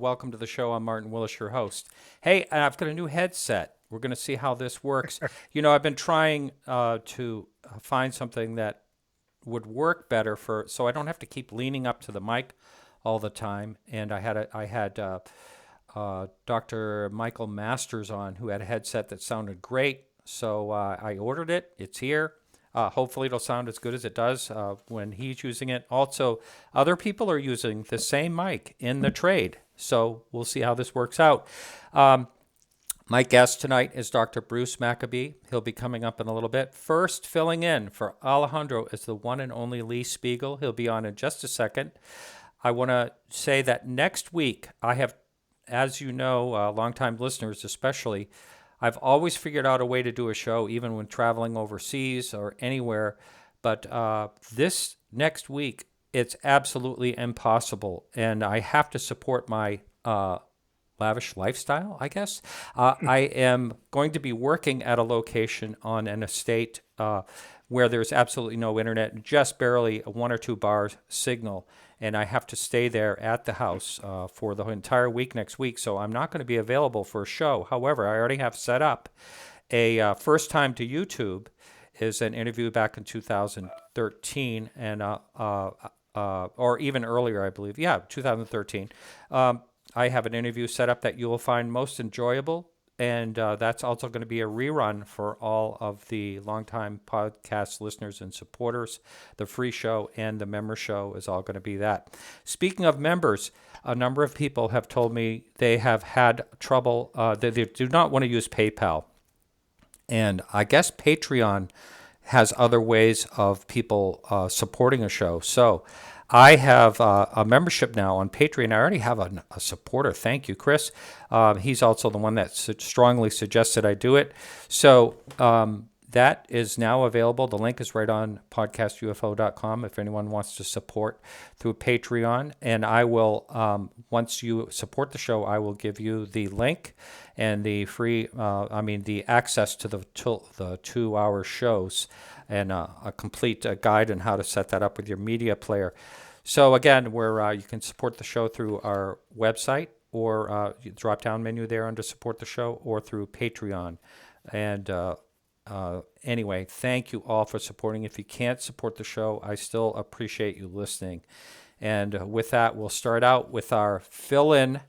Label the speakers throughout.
Speaker 1: welcome to the show. I'm Martin Willis, your host. Hey, I've got a new headset. We're going to see how this works. I've been trying to find something that would work better so I don't have to keep leaning up to the mic all the time. And I had Dr. Michael Masters on, who had a headset that sounded great. So I ordered it. It's here. Hopefully it'll sound as good as it does when he's using it. Also, other people are using the same mic in the trade. So we'll see how this works out. My guest tonight is Dr. Bruce Maccabee. He'll be coming up in a little bit. First, filling in for Alejandro is the one and only Lee Speigel. He'll be on in just a second. I want to say that next week I have, as you know, longtime listeners especially, I've always figured out a way to do a show, even when traveling overseas or anywhere. But this next week, it's absolutely impossible. And I have to support my lavish lifestyle, I guess. I am going to be working at a location on an estate where there's absolutely no internet, just barely a 1 or 2 bar signal. And I have to stay there at the house for the entire week next week. So I'm not going to be available for a show. However, I already have set up a first time to YouTube is an interview back in 2013 and or even earlier, I believe. Yeah, 2013. I have an interview set up that you will find most enjoyable. And that's also going to be a rerun for all of the longtime podcast listeners and supporters. The free show and the member show is all going to be that. Speaking of members, a number of people have told me they have had trouble. They do not want to use PayPal. And I guess Patreon has other ways of people supporting a show. So I have a membership now on Patreon. I already have a supporter. Thank you, Chris. He's also the one that strongly suggested I do it. So that is now available. The link is right on podcastufo.com if anyone wants to support through Patreon. And I will, once you support the show, I will give you the link and the free, the access to the 2-hour shows and a complete guide on how to set that up with your media player. So again, where you can support the show through our website or drop-down menu there under support the show or through Patreon. And anyway, thank you all for supporting. If you can't support the show, I still appreciate you listening. And with that, we'll start out with our fill-in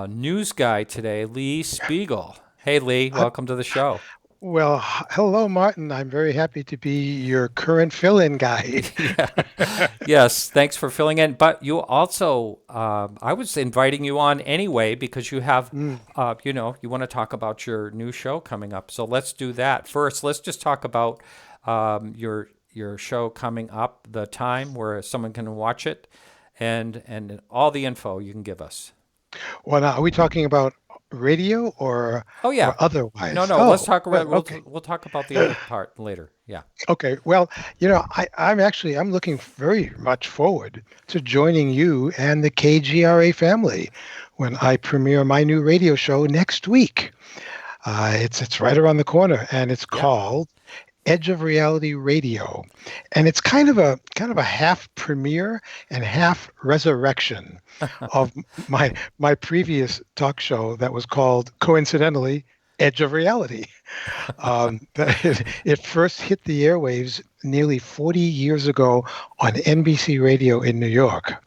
Speaker 1: news guy today, Lee Speigel. Hey, Lee, welcome to the show.
Speaker 2: Well, hello, Martin. I'm very happy to be your current fill-in guy.
Speaker 1: Yeah. Yes, thanks for filling in. But you also, I was inviting you on anyway because you have, you want to talk about your new show coming up. So let's do that. First, let's just talk about your show coming up, the time where someone can watch it, and all the info you can give us.
Speaker 2: Well, now, are we talking about radio or otherwise?
Speaker 1: No, let's talk about we'll talk about the other part later. Yeah.
Speaker 2: Okay. Well, I'm looking very much forward to joining you and the KGRA family when I premiere my new radio show next week. It's right around the corner, and it's called Edge of Reality Radio, and it's kind of a half premiere and half resurrection of my previous talk show that was called, coincidentally, Edge of Reality. It first hit the airwaves nearly 40 years ago on NBC Radio in New York,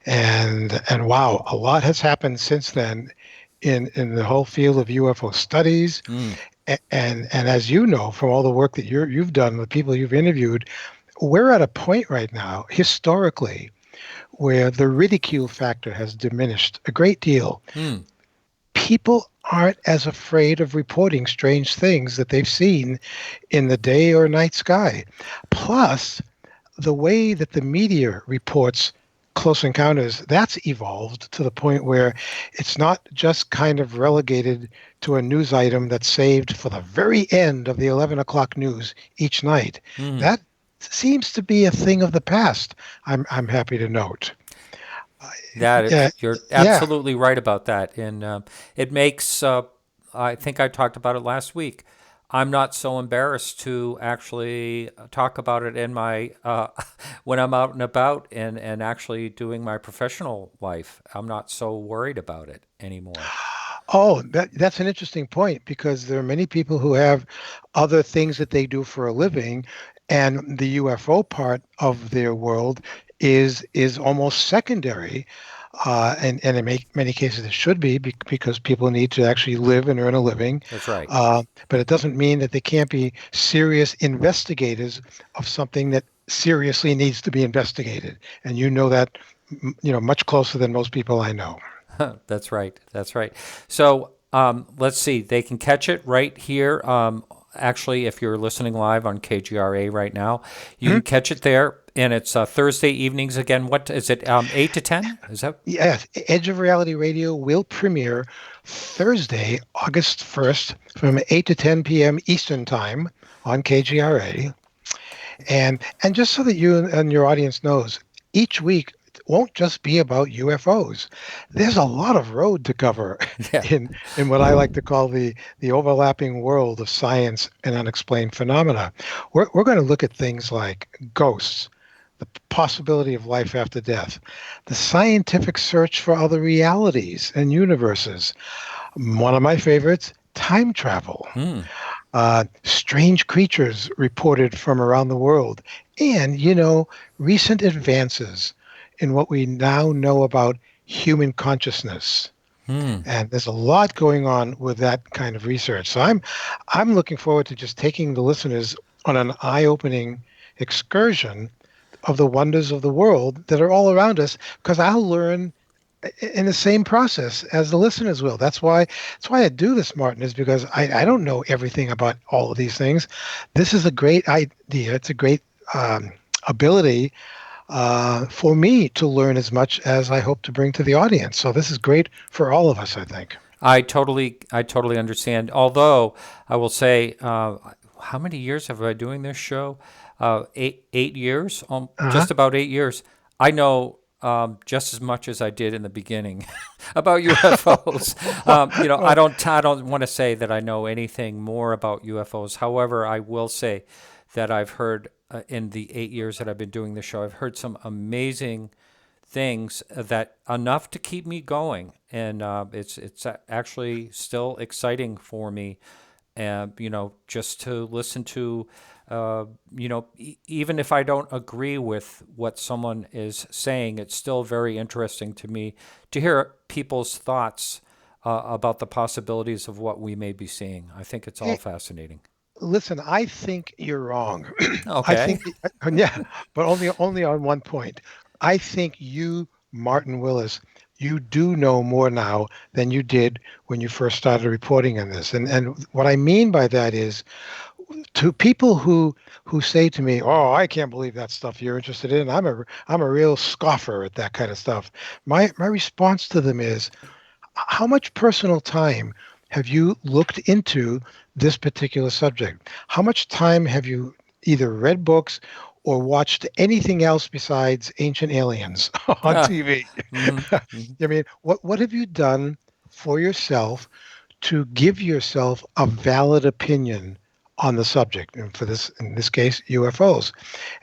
Speaker 2: and wow, a lot has happened since then in the whole field of UFO studies. And as you know from all the work that you've done with people you've interviewed, we're at a point right now, historically, where the ridicule factor has diminished a great deal. People aren't as afraid of reporting strange things that they've seen in the day or night sky. Plus, the way that the media reports close encounters, that's evolved to the point where it's not just kind of relegated to a news item that's saved for the very end of the 11 o'clock news each night. That seems to be a thing of the past, I'm happy to note.
Speaker 1: You're absolutely right about that. And it makes, I think I talked about it last week, I'm not so embarrassed to actually talk about it in my when I'm out and about and actually doing my professional life. I'm not so worried about it anymore.
Speaker 2: Oh, that's an interesting point because there are many people who have other things that they do for a living, and the UFO part of their world is almost secondary. And in many cases it should be because people need to actually live and earn a living.
Speaker 1: That's right.
Speaker 2: But it doesn't mean that they can't be serious investigators of something that seriously needs to be investigated. And you know that, much closer than most people I know.
Speaker 1: That's right. That's right. So let's see. They can catch it right here. Actually, if you're listening live on KGRA right now, you can catch it there. And it's Thursday evenings again. What is it? 8 to 10? Is that?
Speaker 2: Yes, Edge of Reality Radio will premiere Thursday, August 1st from 8 to 10 p.m. Eastern Time on KGRA. And just so that you and your audience knows, each week won't just be about UFOs. There's a lot of road to cover
Speaker 1: Yeah.
Speaker 2: in what I like to call the overlapping world of science and unexplained phenomena. We're going to look at things like ghosts, the possibility of life after death, the scientific search for other realities and universes. One of my favorites, time travel. Strange creatures reported from around the world, and, recent advances in what we now know about human consciousness. And there's a lot going on with that kind of research. So I'm looking forward to just taking the listeners on an eye-opening excursion of the wonders of the world that are all around us, because I'll learn in the same process as the listeners will. That's why I do this, Martin, is because I don't know everything about all of these things. This is a great idea. It's a great ability for me to learn as much as I hope to bring to the audience. So this is great for all of us, I think.
Speaker 1: I totally understand. Although I will say, how many years have I been doing this show? 8 years,
Speaker 2: Uh-huh.
Speaker 1: just about 8 years. I know just as much as I did in the beginning about UFOs. I don't want to say that I know anything more about UFOs. However, I will say that I've heard in the 8 years that I've been doing the show, I've heard some amazing things that enough to keep me going, and it's actually still exciting for me, and just to listen to, even if I don't agree with what someone is saying, it's still very interesting to me to hear people's thoughts about the possibilities of what we may be seeing. I think it's all
Speaker 2: Hey,
Speaker 1: fascinating.
Speaker 2: listen, I think you're wrong. I
Speaker 1: Okay.
Speaker 2: think, yeah, but only on one point. I think you, Martin Willis, you do know more now than you did when you first started reporting on this. And what I mean by that is, to people who say to me, "Oh, I can't believe that stuff you're interested in. I'm a real scoffer at that kind of stuff." My response to them is, how much personal time have you looked into this particular subject? How much time have you either read books or watched anything else besides Ancient Aliens on
Speaker 1: Ah,
Speaker 2: TV?
Speaker 1: hmm.
Speaker 2: I mean, what have you done for yourself to give yourself a valid opinion on the subject, and in this case, UFOs?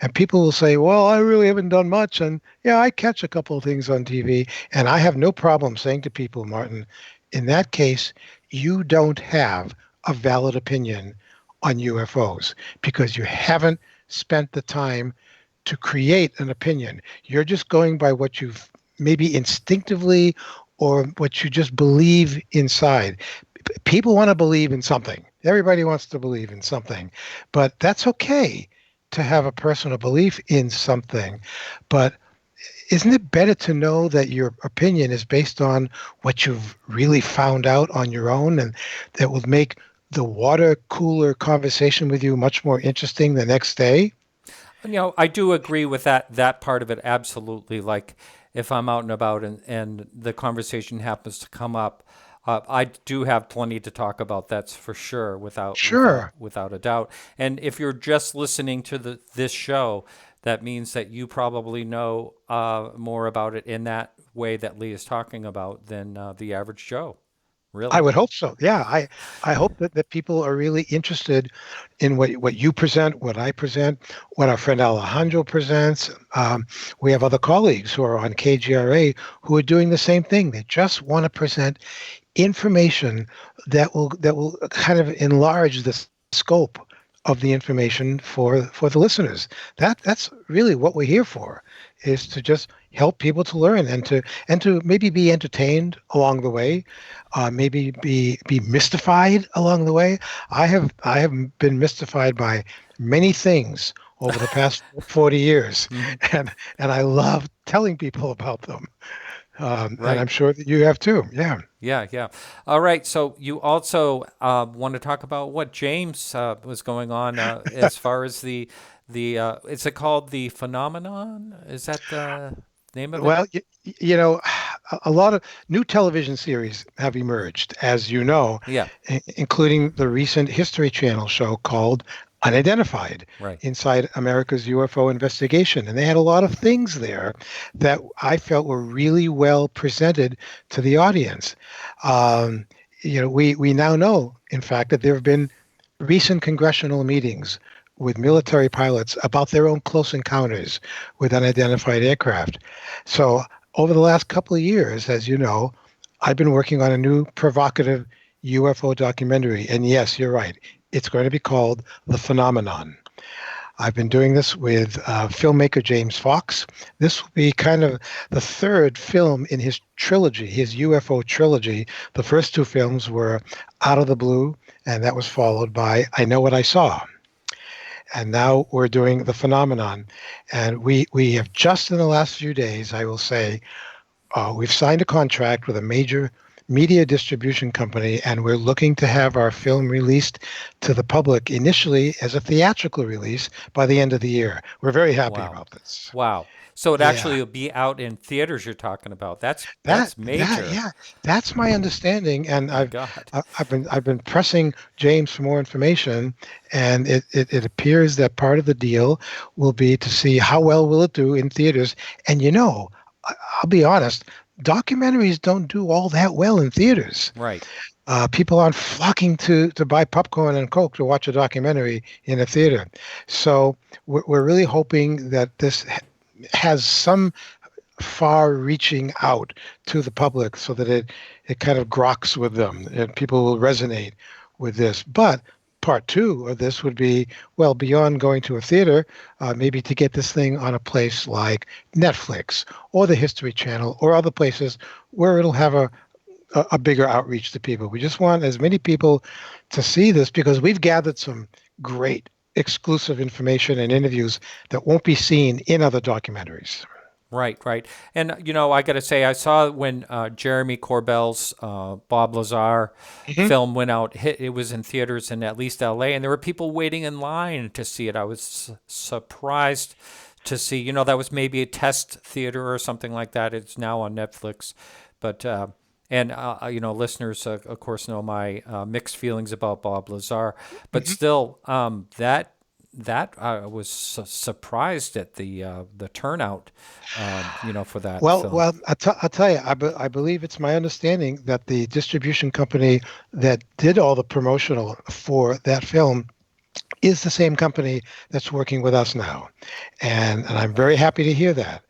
Speaker 2: And people will say, "Well, I really haven't done much, and yeah, I catch a couple of things on TV." And I have no problem saying to people, Martin, in that case, you don't have a valid opinion on UFOs because you haven't spent the time to create an opinion. You're just going by what you've maybe instinctively or what you just believe inside. People want to believe in something. Everybody wants to believe in something, but that's okay to have a personal belief in something. But isn't it better to know that your opinion is based on what you've really found out on your own, and that will make the water cooler conversation with you much more interesting the next day?
Speaker 1: I do agree with that part of it absolutely. Like if I'm out and about and the conversation happens to come up, I do have plenty to talk about. That's for sure,
Speaker 2: Sure.
Speaker 1: without a doubt. And if you're just listening to this show, that means that you probably know more about it in that way that Lee is talking about than the average Joe.
Speaker 2: I
Speaker 1: Really?
Speaker 2: would hope so. Yeah, I hope that people are really interested in what you present, what I present, what our friend Alejandro presents. We have other colleagues who are on KGRA who are doing the same thing. They just want to present information that will kind of enlarge the scope of the information for the listeners. That's really what we're here for, is to just help people to learn and to maybe be entertained along the way, maybe be mystified along the way. I have been mystified by many things over the past 40 years,
Speaker 1: Hmm.
Speaker 2: and I love telling people about them. And
Speaker 1: Right.
Speaker 2: I'm sure that you have too. Yeah.
Speaker 1: Yeah, yeah. All right. So you also want to talk about what James was going on as far as the is it called the phenomenon? Is that the name of it?
Speaker 2: Well, you know, a lot of new television series have emerged, as you know,
Speaker 1: Yeah.
Speaker 2: including the recent History Channel show called Unidentified,
Speaker 1: Right.
Speaker 2: inside America's UFO investigation. And they had a lot of things there that I felt were really well presented to the audience. Um, we now know, in fact, that there have been recent congressional meetings with military pilots about their own close encounters with unidentified aircraft. So, over the last couple of years, as you know, I've been working on a new provocative UFO documentary. And yes, you're right. It's going to be called The Phenomenon. I've been doing this with filmmaker James Fox. This will be kind of the third film in his trilogy, his UFO trilogy. The first two films were Out of the Blue, and that was followed by I Know What I Saw. And now we're doing The Phenomenon. And we have just in the last few days, I will say, we've signed a contract with a major media distribution company, and we're looking to have our film released to the public initially as a theatrical release by the end of the year. We're very happy
Speaker 1: Wow.
Speaker 2: about this.
Speaker 1: Wow. So it
Speaker 2: Yeah.
Speaker 1: actually will be out in theaters you're talking about.
Speaker 2: That
Speaker 1: That's
Speaker 2: that
Speaker 1: major.
Speaker 2: yeah, that's my understanding, and
Speaker 1: My God.
Speaker 2: I've been pressing James for more information, and it appears that part of the deal will be to see how well will it do in theaters. And I'll be honest, documentaries don't do all that well in theaters.
Speaker 1: Right.
Speaker 2: People aren't flocking to buy popcorn and Coke to watch a documentary in a theater. So we're really hoping that this has some far reaching out to the public so that it kind of groks with them and people will resonate with this. But part two of this would be, well, beyond going to a theater, maybe to get this thing on a place like Netflix or the History Channel or other places where it'll have a bigger outreach to people. We just want as many people to see this because we've gathered some great exclusive information and interviews that won't be seen in other documentaries.
Speaker 1: Right, right. And, I got to say, I saw when Jeremy Corbell's Bob Lazar
Speaker 2: Mhm.
Speaker 1: film went out, it was in theaters in at least LA, and there were people waiting in line to see it. I was surprised to see, that was maybe a test theater or something like that. It's now on Netflix. But, listeners, of course, know my mixed feelings about Bob Lazar. But
Speaker 2: Mhm.
Speaker 1: still, that I was surprised at the turnout, for that film.
Speaker 2: Well, I'll tell you, I believe it's my understanding that the distribution company that did all the promotional for that film is the same company that's working with us now. And I'm very happy to hear that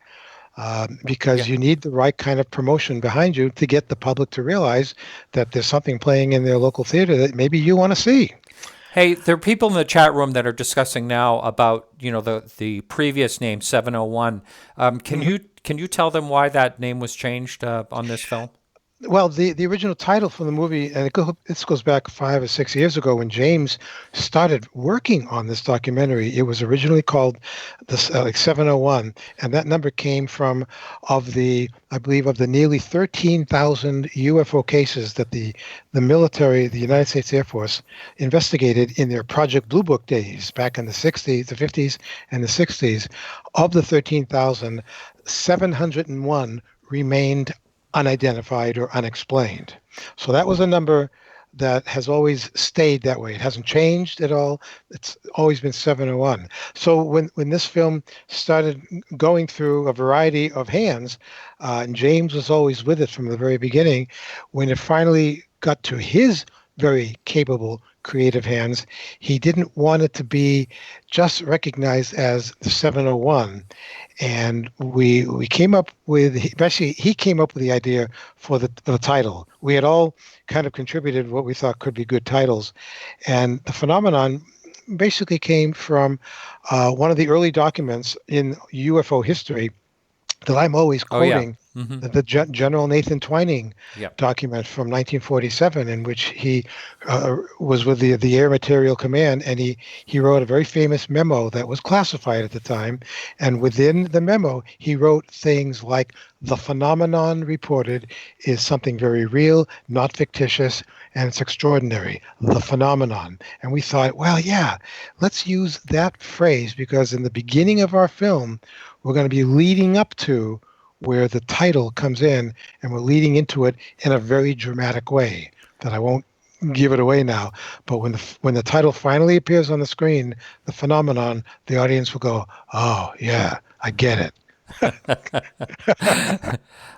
Speaker 1: Yeah.
Speaker 2: because you need the right kind of promotion behind you to get the public to realize that there's something playing in their local theater that maybe you want to see.
Speaker 1: Hey, there are people in the chat room that are discussing now about the previous name 701. Can you tell them why that name was changed on this film?
Speaker 2: Well, the original title for the movie, and this goes back 5 or 6 years ago when James started working on this documentary. It was originally called this like 701, and that number came from I believe, of the nearly 13,000 UFO cases that the military, the United States Air Force, investigated in their Project Blue Book days back in the 60s, the 50s, and the 60s. Of the 13,000, 701 remained unidentified or unexplained. So that was a number that has always stayed that way. It hasn't changed at all. It's always been 701. So when this film started going through a variety of hands, and James was always with it from the very beginning, when it finally got to his very capable creative hands, he didn't want it to be just recognized as the 701. And we came up with, actually he came up with the idea for the title. We had all kind of contributed what we thought could be good titles, and the phenomenon basically came from one of the early documents in UFO history that I'm always
Speaker 1: Oh yeah.
Speaker 2: quoting,
Speaker 1: Mm-hmm.
Speaker 2: the General Nathan Twining
Speaker 1: Yep.
Speaker 2: document from 1947, in which he was with the Air Materiel Command, and he wrote a very famous memo that was classified at the time. And within the memo, he wrote things like, "The phenomenon reported is something very real, not fictitious, and it's extraordinary. The phenomenon." And we thought, well, yeah, let's use that phrase, because in the beginning of our film, we're going to be leading up to where the title comes in, and we're leading into it in a very dramatic way that I won't give it away now. But when the title finally appears on the screen, the phenomenon, the audience will go, "Oh yeah, I get it."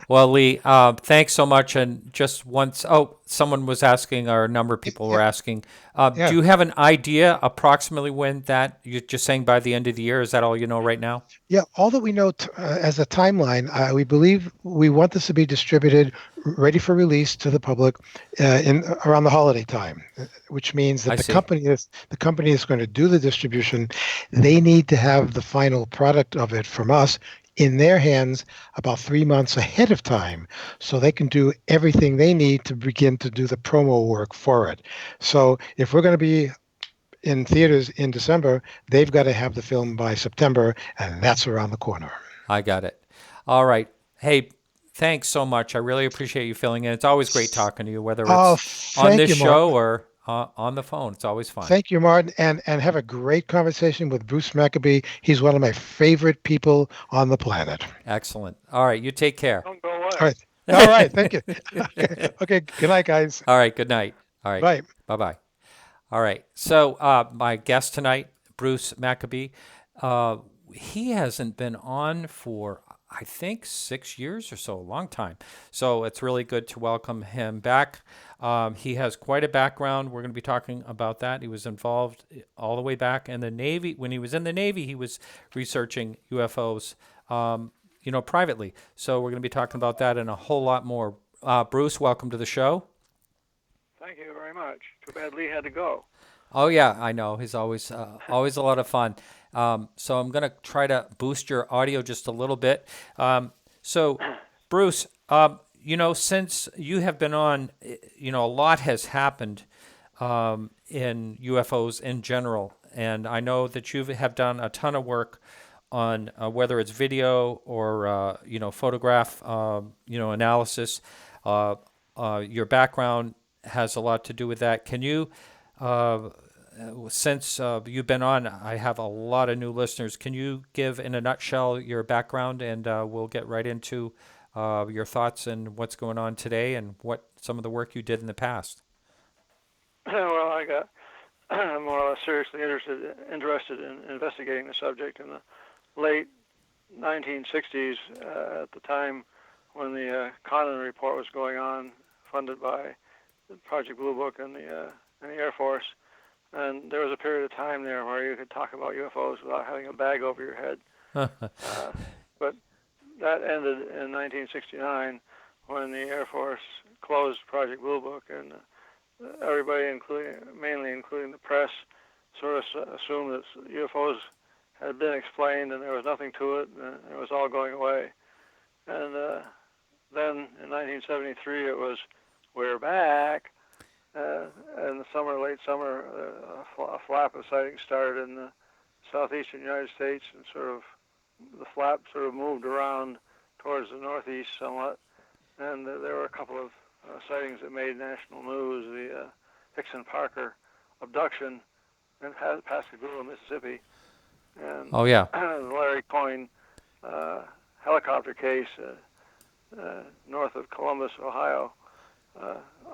Speaker 1: Well, Lee, thanks so much. And just once, someone was asking, or a number of people were
Speaker 2: Yeah,
Speaker 1: asking,
Speaker 2: yeah.
Speaker 1: do you have an idea approximately when that, you're just saying by the end of the year? Is that all you know right now?
Speaker 2: Yeah, all that we know as a timeline, we believe we want this to be distributed, ready for release to the public in around the holiday time, which means
Speaker 1: I
Speaker 2: that
Speaker 1: see.
Speaker 2: the company is going to do the distribution. They need to have the final product of it from us in their hands about 3 months ahead of time, so they can do everything they need to begin to do the promo work for it. So if we're going to be in theaters in December, they've got to have the film by September, and that's around the corner.
Speaker 1: I got it. All right. Hey, thanks so much. I really appreciate you filling in. It's always great talking to you, whether
Speaker 2: Oh,
Speaker 1: it's on
Speaker 2: thank
Speaker 1: this
Speaker 2: you, Martin.
Speaker 1: show or on the phone. It's always fun.
Speaker 2: Thank you, Martin, and have a great conversation with Bruce Maccabee. He's one of my favorite people on the planet.
Speaker 1: Excellent. All right. You take care.
Speaker 3: Don't go
Speaker 2: All
Speaker 3: away.
Speaker 2: right. All right. Thank you. Okay. Okay. Good night, guys.
Speaker 1: All right. Good night. All right.
Speaker 2: Bye.
Speaker 1: Bye bye. All right. So, my guest tonight, Bruce Maccabee, uh, he hasn't been on for, I think, 6 years or so, a long time. So, it's really good to welcome him back. He has quite a background. We're going to be talking about that. He was involved all the way back in the Navy. When he was in the Navy, he was researching UFOs, privately. So, we're going to be talking about that and a whole lot more. Bruce, welcome to the show.
Speaker 3: Thank you very much. Too bad Lee had to go.
Speaker 1: Oh yeah, I know. He's always always a lot of fun. So I'm gonna try to boost your audio just a little bit. So, Bruce, since you have been on, a lot has happened in UFOs in general, and I know that you have done a ton of work on whether it's video or photograph, analysis. Your background has a lot to do with that. Can you, since you've been on, I have a lot of new listeners. Can you give, in a nutshell, your background, and we'll get right into your thoughts and what's going on today and what some of the work you did in the past?
Speaker 3: Well, I got more or less seriously interested in investigating the subject in the late 1960s, at the time when the Condon report was going on, funded by Project Blue Book and the Air Force, and there was a period of time there where you could talk about UFOs without having a bag over your head. But that ended in 1969 when the Air Force closed Project Blue Book, and everybody, mainly including the press, sort of assumed that UFOs had been explained and there was nothing to it, and it was all going away. And then in 1973 it was, "We're back." In the late summer, a flap of sightings started in the southeastern United States, and the flap sort of moved around towards the northeast somewhat. And there were a couple of sightings that made national news: the Pics and Parker abduction in Pascagoula, Mississippi, and
Speaker 1: Oh yeah.
Speaker 3: the Larry Coyne helicopter case north of Columbus, Ohio.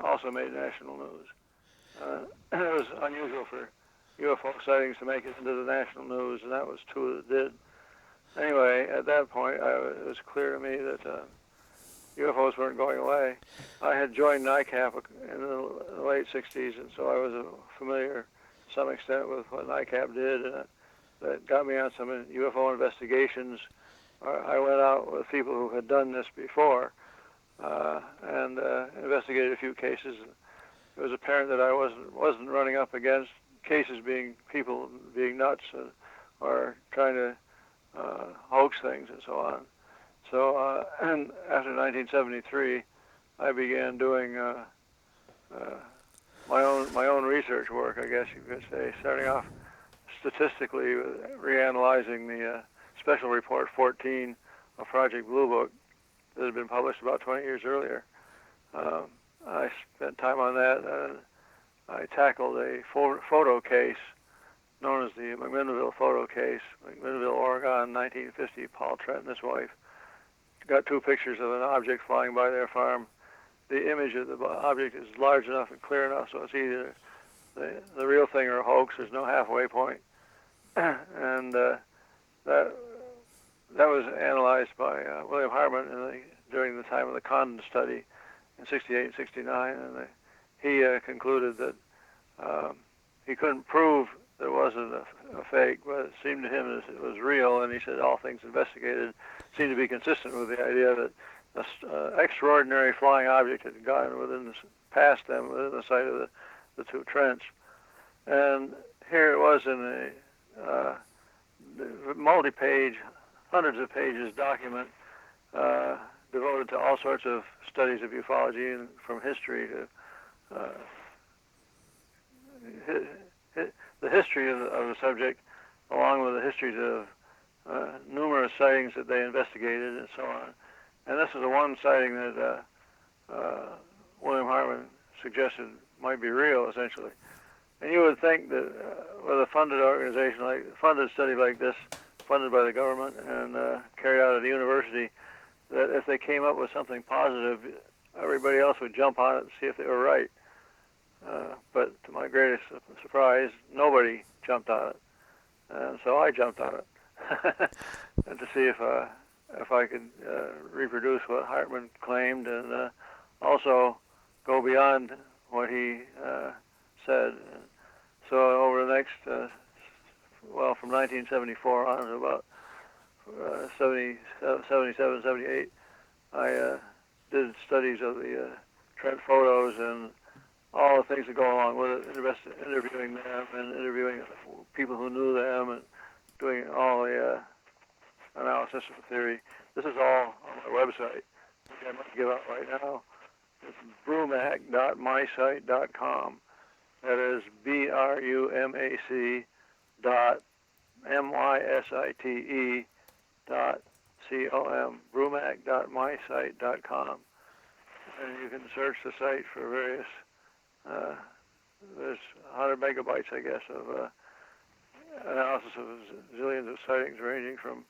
Speaker 3: Also made national news. It was unusual for UFO sightings to make it into the national news, and that was two that did. Anyway, at that point, it was clear to me that UFOs weren't going away. I had joined NICAP in the late 60s, and so I was familiar to some extent with what NICAP did, and that got me on some UFO investigations. I went out with people who had done this before and investigated a few cases. It was apparent that I wasn't running up against cases being people being nuts or trying to hoax things and so on. So, and after 1973, I began doing my own research work, I guess you could say, starting off statistically reanalyzing the Special Report 14 of Project Blue Book that had been published about 20 years earlier. I spent time on that. I tackled a photo case known as the McMinnville photo case, McMinnville, Oregon, 1950. Paul Trent and his wife got two pictures of an object flying by their farm. The image of the object is large enough and clear enough, so it's either the real thing or a hoax. There's no halfway point. And that was analyzed by William Hartman during the time of the Condon study in 68 and 69, and he concluded that he couldn't prove there wasn't a fake, but it seemed to him that it was real, and he said all things investigated seemed to be consistent with the idea that an extraordinary flying object had gone past them within the sight of the two Trents. And here it was in a multi-page, hundreds of pages document devoted to all sorts of studies of ufology and from history to the history of the subject, along with the histories of numerous sightings that they investigated and so on. And this is the one sighting that William Hartman suggested might be real, essentially. And you would think that with a funded study like this, funded by the government and carried out at the university, that if they came up with something positive, everybody else would jump on it and see if they were right. But to my greatest surprise, nobody jumped on it, and so I jumped on it and to see if I could reproduce what Hartman claimed and also go beyond what he said. So over the next, from 1974 on to about 77, 78, I did studies of the Trent photos and all the things that go along with it, interviewing them and interviewing people who knew them and doing all the analysis of the theory. This is all on my website, which I might give out right now. It's brumac.mysite.com. That is BRUMAC.MYSITE.com. brumac.mysite.com. And you can search the site for various, there's 100 megabytes, I guess, of analysis of zillions of sightings ranging from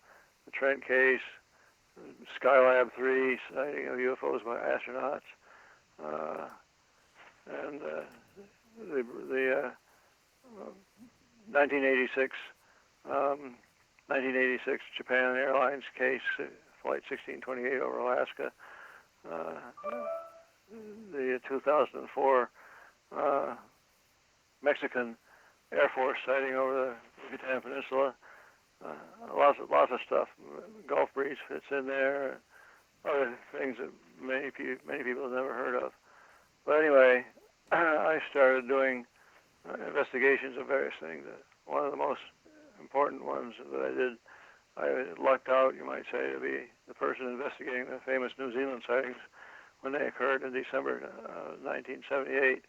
Speaker 3: the Trent case, Skylab 3, sighting of UFOs by astronauts, and the 1986 Japan Airlines case, Flight 1628 over Alaska, the 2004 Mexican Air Force sighting over the Yucatan Peninsula, lots of stuff. Gulf Breeze fits in there, other things that many people have never heard of. But anyway, I started doing investigations of various things. One of the most important ones that I did, I lucked out, you might say, to be the person investigating the famous New Zealand sightings when they occurred in December 1978,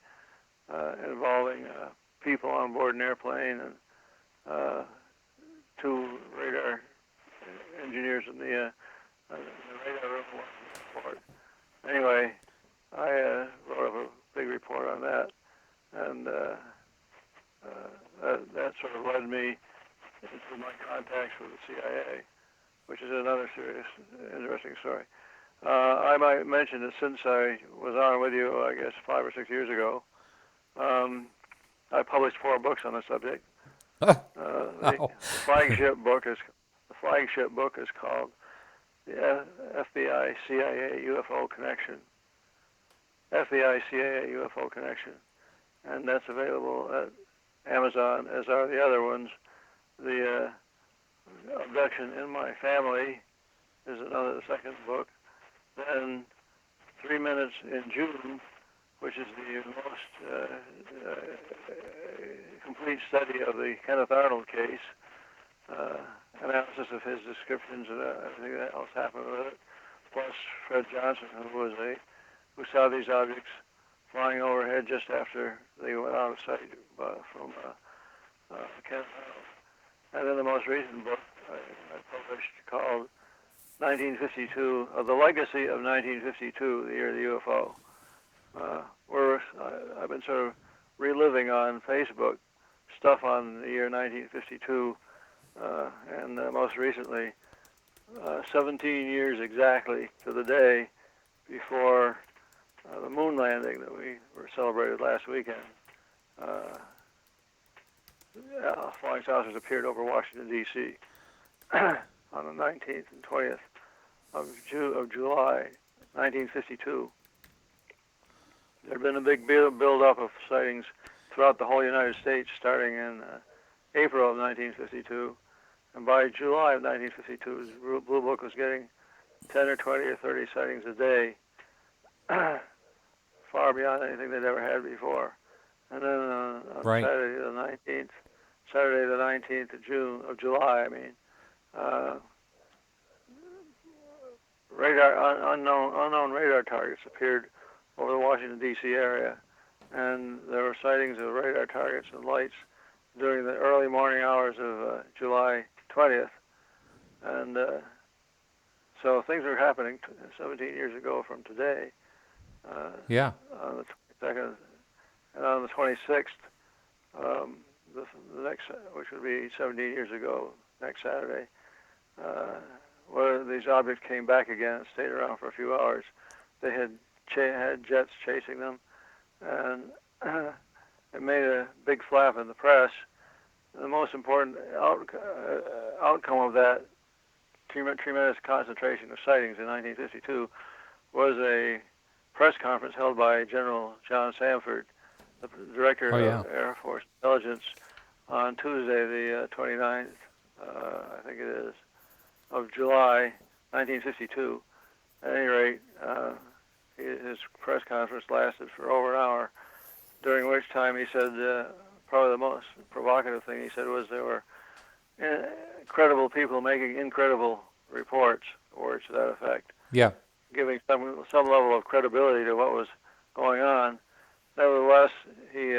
Speaker 3: involving people on board an airplane and two radar engineers in the radar room report. Anyway, I wrote up a big report on that, and that sort of led me into my contacts with the CIA, which is another serious, interesting story. I might mention that since I was on with you, I guess 5 or 6 years ago, I published 4 books on the subject. The flagship book is called the FBI CIA UFO connection. FBI CIA UFO connection, and that's available at Amazon, as are the other ones. The Abduction in My Family is the second book. Then 3 Minutes in June, which is the most complete study of the Kenneth Arnold case, analysis of his descriptions and everything that else happened with it, plus Fred Johnson, who saw these objects flying overhead just after they went out of sight from Kenneth Arnold. And then the most recent book I published called 1952, The Legacy of 1952, the Year of the UFO. Where I've been sort of reliving on Facebook stuff on the year 1952, and most recently, 17 years exactly to the day before the moon landing that we were celebrated last weekend. Flying saucers appeared over Washington, D.C. on the 19th and 20th of July, 1952. There had been a big build-up of sightings throughout the whole United States starting in April of 1952. And by July of 1952, the Blue Book was getting 10 or 20 or 30 sightings a day, far beyond anything they'd ever had before. And then on
Speaker 1: Right.
Speaker 3: Saturday the 19th of July, unknown radar targets appeared over the Washington, D.C. area, and there were sightings of radar targets and lights during the early morning hours of July 20th. And so things were happening 17 years ago from today.
Speaker 1: Yeah.
Speaker 3: On the 22nd, and on the 26th, the next, which would be 17 years ago, next Saturday, where these objects came back again and stayed around for a few hours. They had jets chasing them, and it made a big flap in the press. The most important outcome of that tremendous concentration of sightings in 1952 was a press conference held by General John Samford, the director of Air Force Intelligence, on Tuesday, the 29th, I think it is, of July, 1952. At any rate, his press conference lasted for over an hour, during which time he said, probably the most provocative thing he said was there were incredible people making incredible reports, words to that effect.
Speaker 1: Yeah.
Speaker 3: Giving some level of credibility to what was going on. Nevertheless, he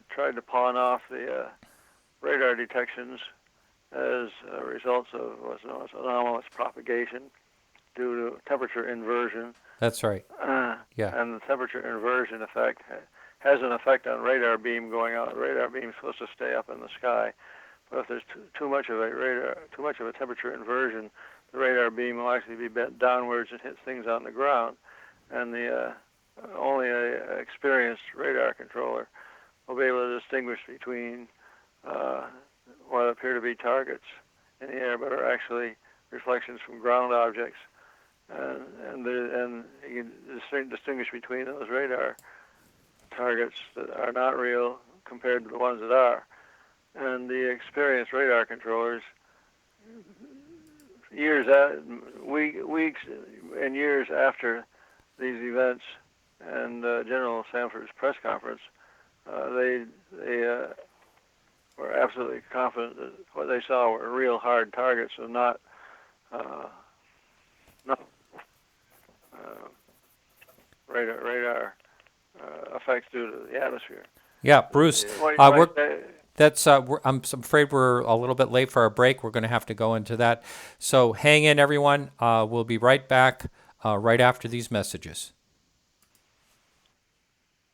Speaker 3: tried to pawn off the radar detections as results of what's known as anomalous propagation due to temperature inversion.
Speaker 1: That's right. Yeah.
Speaker 3: And the temperature inversion effect has an effect on radar beam going out. The radar beam is supposed to stay up in the sky, but if there's too much of a temperature inversion, the radar beam will actually be bent downwards and hit things on the ground. And the only an experienced radar controller will be able to distinguish between what appear to be targets in the air, but are actually reflections from ground objects. And you can distinguish between those radar targets that are not real compared to the ones that are. And the experienced radar controllers, weeks and years after these events and General Samford's press conference, they were absolutely confident that what they saw were real hard targets and not radar effects due to the atmosphere.
Speaker 1: Yeah, Bruce. I'm afraid we're a little bit late for our break. We're going to have to go into that. So hang in, everyone. We'll be right back right after these messages.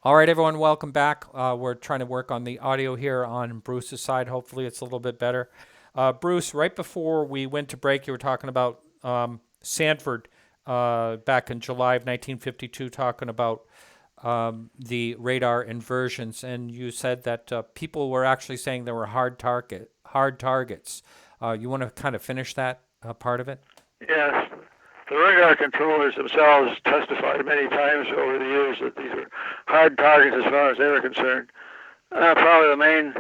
Speaker 1: All right, everyone, welcome back. We're trying to work on the audio here on Bruce's side. Hopefully it's a little bit better. Bruce, right before we went to break, you were talking about Sanford back in July of 1952, talking about the radar inversions, and you said that people were actually saying there were hard targets. You want to kind of finish that part of it?
Speaker 3: Yes. The radar controllers themselves testified many times over the years that these were hard targets as far as they were concerned. Probably the main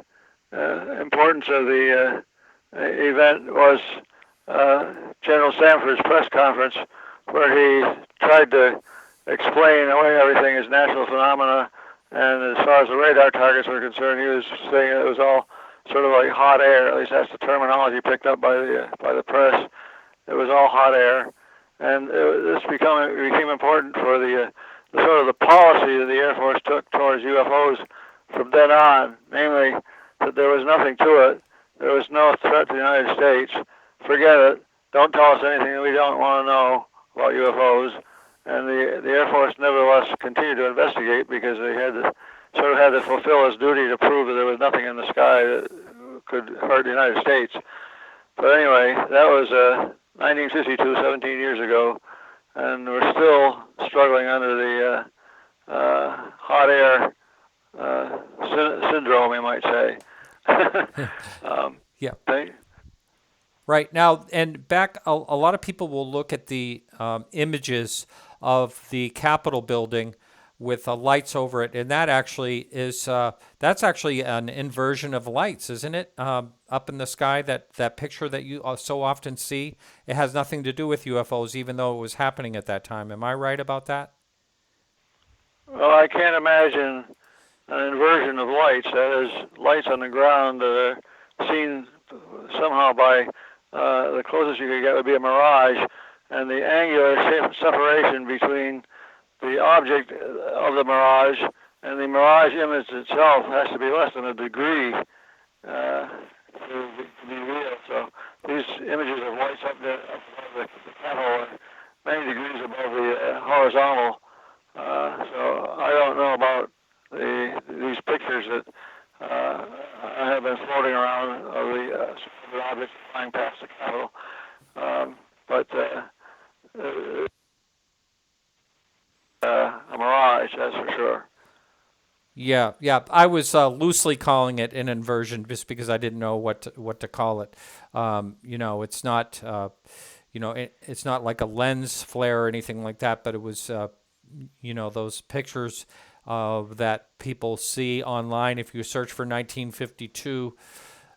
Speaker 3: importance of the event was General Sanford's press conference, where he tried to explain away everything as natural phenomena. And as far as the radar targets were concerned, he was saying it was all sort of like hot air. At least that's the terminology picked up by the press. It was all hot air, and this became important for the sort of the policy that the Air Force took towards UFOs from then on. Namely, that there was nothing to it. There was no threat to the United States. Forget it. Don't tell us anything that we don't want to know about UFOs. And the Air Force nevertheless continued to investigate because they had to fulfill its duty to prove that there was nothing in the sky that could hurt the United States. But anyway, that was 1952, 17 years ago, and we're still struggling under the hot air syndrome, you might say.
Speaker 1: Yeah.
Speaker 3: Thing.
Speaker 1: Right. Now, and back, a lot of people will look at the images of the Capitol building with lights over it, and that actually is, that's actually an inversion of lights, isn't it? Up in the sky, that picture that you so often see, it has nothing to do with UFOs, even though it was happening at that time. Am I right about that?
Speaker 3: Well, I can't imagine an inversion of lights. That is, lights on the ground that are seen somehow by the closest you could get would be a mirage, and the angular separation between the object of the mirage and the mirage image itself has to be less than a degree to be real. So these images of lights up above the Capitol are many degrees above the horizontal. So I don't know about these pictures that have been floating around of the objects flying past the Capitol. But a mirage, that's for sure.
Speaker 1: Yeah, yeah. I was loosely calling it an inversion just because I didn't know what to call it. It's not, it's not like a lens flare or anything like that, but it was, those pictures that people see online. If you search for 1952,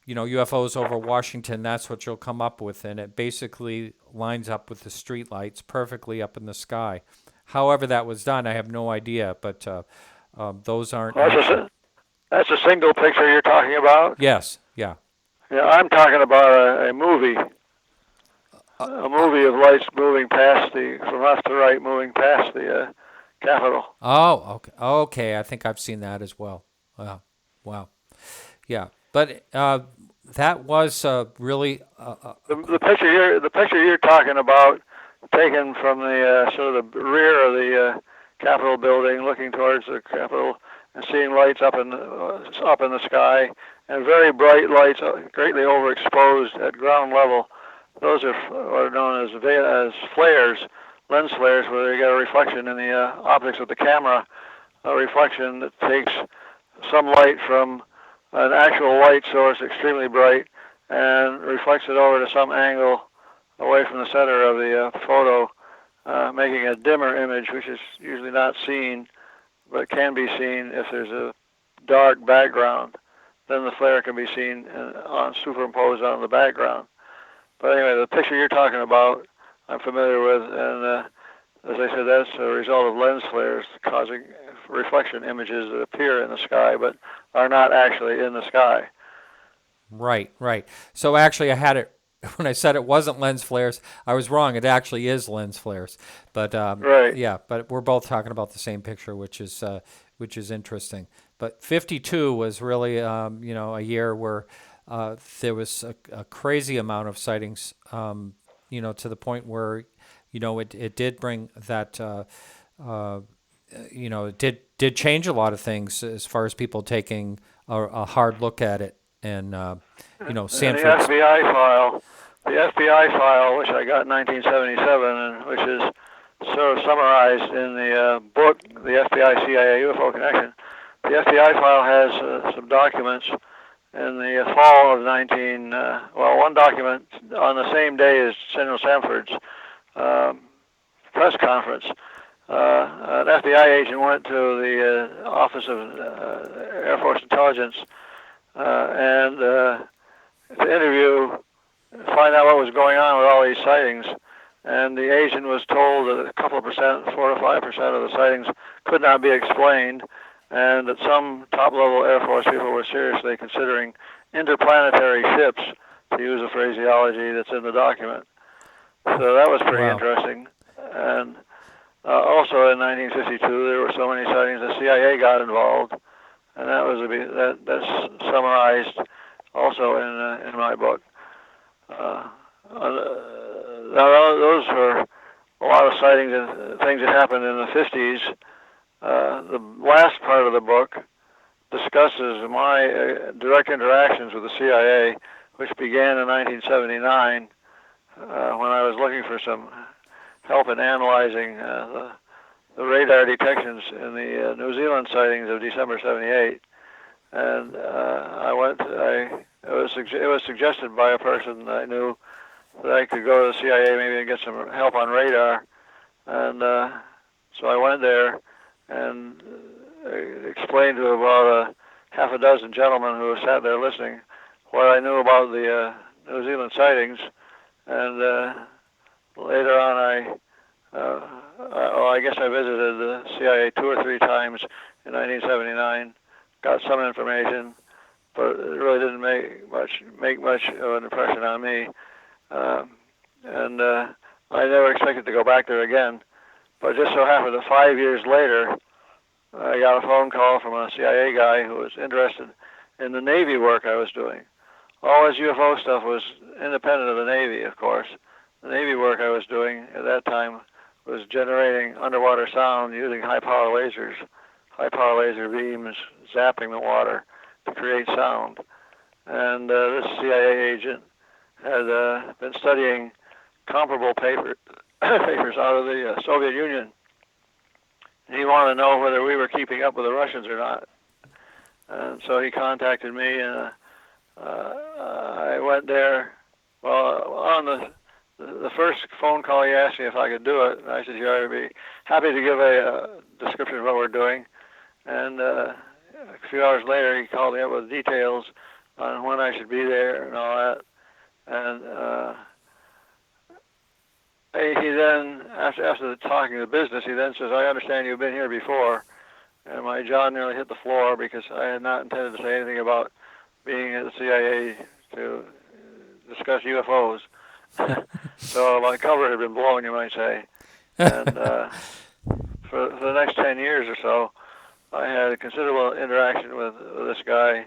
Speaker 1: UFOs over Washington, that's what you'll come up with, and it basically lines up with the street lights perfectly up in the sky. However that was done, I have no idea, but those aren't.
Speaker 3: Well, that's a single picture you're talking about?
Speaker 1: Yes, yeah.
Speaker 3: Yeah, I'm talking about a movie. A movie of lights moving past from left to right, moving past the Capitol.
Speaker 1: Oh, okay. Okay, I think I've seen that as well. Wow. Yeah, but that was really.
Speaker 3: The picture you're talking about, taken from the sort of the rear of the Capitol building, looking towards the Capitol and seeing lights up in the sky, and very bright lights, greatly overexposed at ground level. Those are what are known as flares, lens flares, where you get a reflection in the optics of the camera, a reflection that takes some light from an actual light source, extremely bright, and reflects it over to some angle away from the center of the photo, making a dimmer image, which is usually not seen, but can be seen if there's a dark background. Then the flare can be seen superimposed on the background. But anyway, the picture you're talking about, I'm familiar with, and as I said, that's a result of lens flares causing reflection images that appear in the sky but are not actually in the sky.
Speaker 1: Right. So actually, I had it when I said it wasn't lens flares. I was wrong. It actually is lens flares. But
Speaker 3: right.
Speaker 1: Yeah. But we're both talking about the same picture, which is interesting. But 52 was really a year where there was a crazy amount of sightings. To the point where it did bring that. It did change a lot of things as far as people taking a hard look at it. And Sanford.
Speaker 3: The FBI file, which I got in 1977, and which is sort of summarized in the book, the FBI-CIA UFO Connection. The FBI file has some documents in the fall of one document on the same day as General Sanford's press conference. An FBI agent went to the Office of Air Force Intelligence and to interview, find out what was going on with all these sightings. And the agent was told that a couple of percent, 4 to 5% of the sightings could not be explained, and that some top-level Air Force people were seriously considering interplanetary ships, to use a phraseology that's in the document. So that was pretty interesting. And also in 1952, there were so many sightings the CIA got involved, and that was that's summarized also in my book. Those were a lot of sightings and things that happened in the 50s. The last part of the book discusses my direct interactions with the CIA, which began in 1979 when I was looking for some help in analyzing the radar detections in the New Zealand sightings of December '78. And it was suggested by a person I knew that I could go to the CIA maybe and get some help on radar. And so I went there and explained to about half a dozen gentlemen who sat there listening what I knew about the New Zealand sightings. And later on, I guess I visited the CIA 2 or 3 times in 1979, got some information, but it really didn't make much of an impression on me. And I never expected to go back there again. But just so happened that 5 years later, I got a phone call from a CIA guy who was interested in the Navy work I was doing. All his UFO stuff was independent of the Navy, of course. The Navy work I was doing at that time was generating underwater sound using high-power lasers, high-power laser beams, zapping the water to create sound. And this CIA agent had been studying comparable papers out of the Soviet Union. He wanted to know whether we were keeping up with the Russians or not. And so he contacted me, and I went there. Well, on the first phone call, he asked me if I could do it. And I said, yeah, I'd be happy to give a description of what we're doing. And a few hours later, he called me up with details on when I should be there and all that. And he then, after talking the business, he then says, I understand you've been here before. And my jaw nearly hit the floor because I had not intended to say anything about being at the CIA to discuss UFOs. So my cover had been blown, you might say. And for the next 10 years or so, I had a considerable interaction with this guy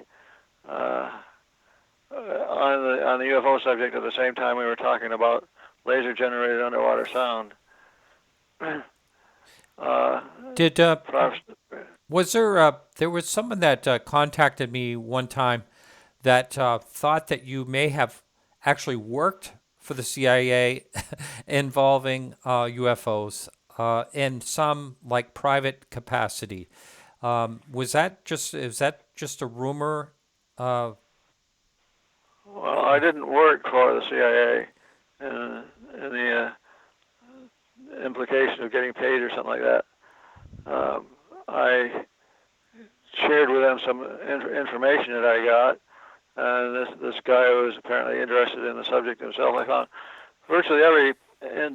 Speaker 3: on the UFO subject at the same time we were talking about laser-generated underwater sound.
Speaker 1: Was there was someone that contacted me one time that thought that you may have actually worked for the CIA involving UFOs in some like private capacity. Is that just a rumor?
Speaker 3: Well, I didn't work for the CIA in the implication of getting paid or something like that. I shared with them some information that I got, and this guy was apparently interested in the subject himself. I found virtually every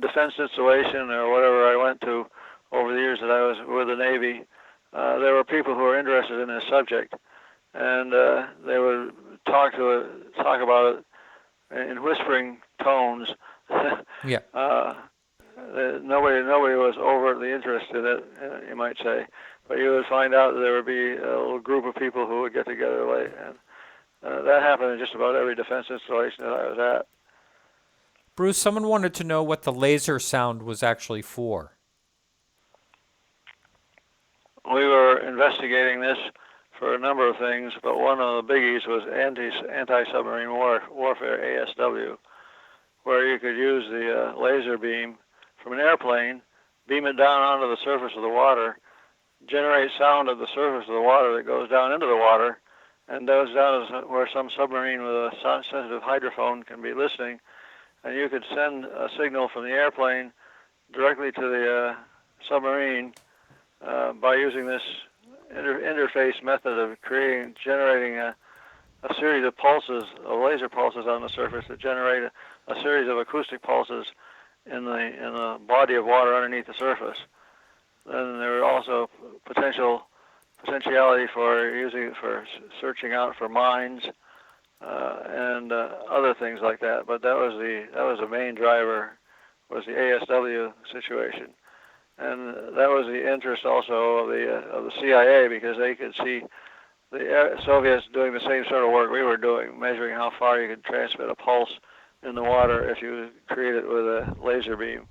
Speaker 3: defense installation or whatever I went to over the years that I was with the Navy, there were people who were interested in this subject, and they would talk about it in whispering tones.
Speaker 1: Yeah.
Speaker 3: Nobody was overtly interested in it, you might say, but you would find out that there would be a little group of people who would get together late, and that happened in just about every defense installation that I was at.
Speaker 1: Bruce, someone wanted to know what the laser sound was actually for.
Speaker 3: We were investigating this for a number of things, but one of the biggies was anti-submarine warfare, ASW, where you could use the laser beam from an airplane, beam it down onto the surface of the water, generate sound at the surface of the water that goes down into the water, and goes down where some submarine with a sensitive hydrophone can be listening, and you could send a signal from the airplane directly to the submarine by using this interface method of generating a series of pulses, of laser pulses on the surface that generate a series of acoustic pulses in the body of water underneath the surface. Then there are also potentiality for using it for searching out for mines and other things like that. But that was the main driver, was the ASW situation, and that was the interest also of the CIA, because they could see the Soviets doing the same sort of work we were doing, measuring how far you could transmit a pulse in the water if you create it with a laser beam.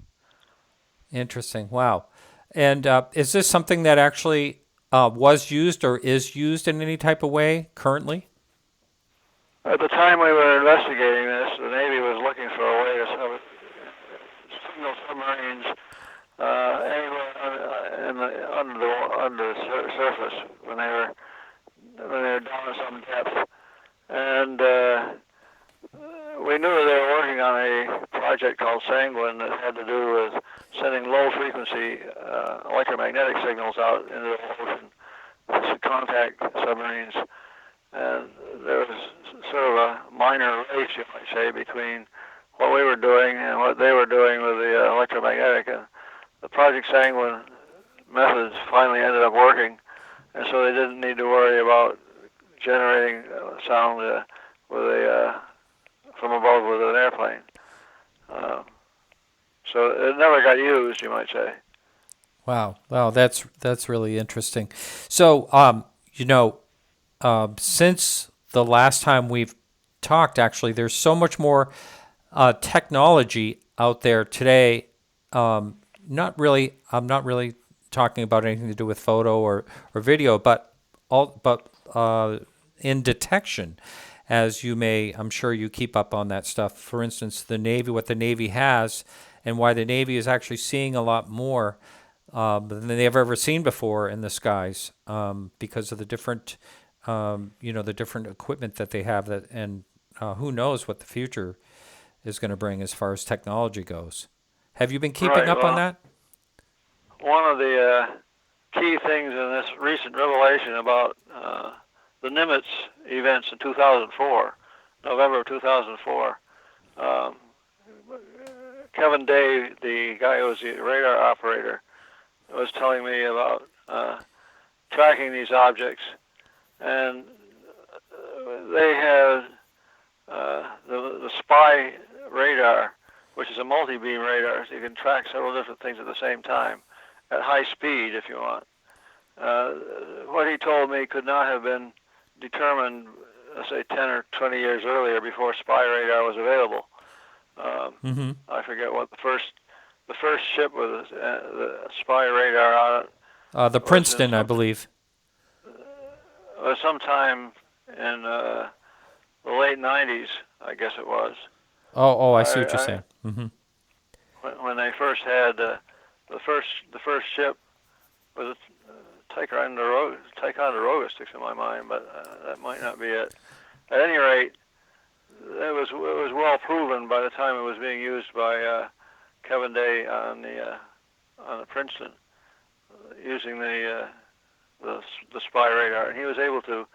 Speaker 1: Interesting. Wow. And is this something that actually was used or is used in any type of way currently?
Speaker 3: At the time we were investigating this, the Navy was looking for a way to signal submarines anywhere under the surface when they were down at some depth, and we knew they were working on a project called Sanguine that had to do with sending low-frequency electromagnetic signals out into the ocean to contact submarines. And there was sort of a minor race, you might say, between what we were doing and what they were doing with the electromagnetic. And the Project Sanguine methods finally ended up working, and so they didn't need to worry about generating sound from above with an airplane. So it never got used, you might say.
Speaker 1: Wow, that's really interesting. So, since the last time we've talked, actually, there's so much more technology out there today. I'm not really talking about anything to do with photo or video, but in detection, as you may, I'm sure you keep up on that stuff. For instance, the Navy, what the Navy has, and why the Navy is actually seeing a lot more than they've ever seen before in the skies, because of the different, the different equipment that they have, and who knows what the future is going to bring as far as technology goes. Have you been keeping up on that?
Speaker 3: One of the key things in this recent revelation about the Nimitz events in 2004, November of 2004, Kevin Day, the guy who was the radar operator, was telling me about tracking these objects, and they had the spy radar, which is a multi-beam radar, so you can track several different things at the same time at high speed if you want. What he told me could not have been determined, let's say, 10 or 20 years earlier, before spy radar was available. I forget what the first ship with the spy radar on it.
Speaker 1: The Princeton, I believe.
Speaker 3: Was sometime in the late 90s, I guess it was.
Speaker 1: Oh, I see what you're saying.
Speaker 3: When they first had the first ship was Ticonderoga sticks in my mind, but that might not be it. At any rate, it was well proven by the time it was being used by Kevin Day on the Princeton, using the spy radar, and he was able to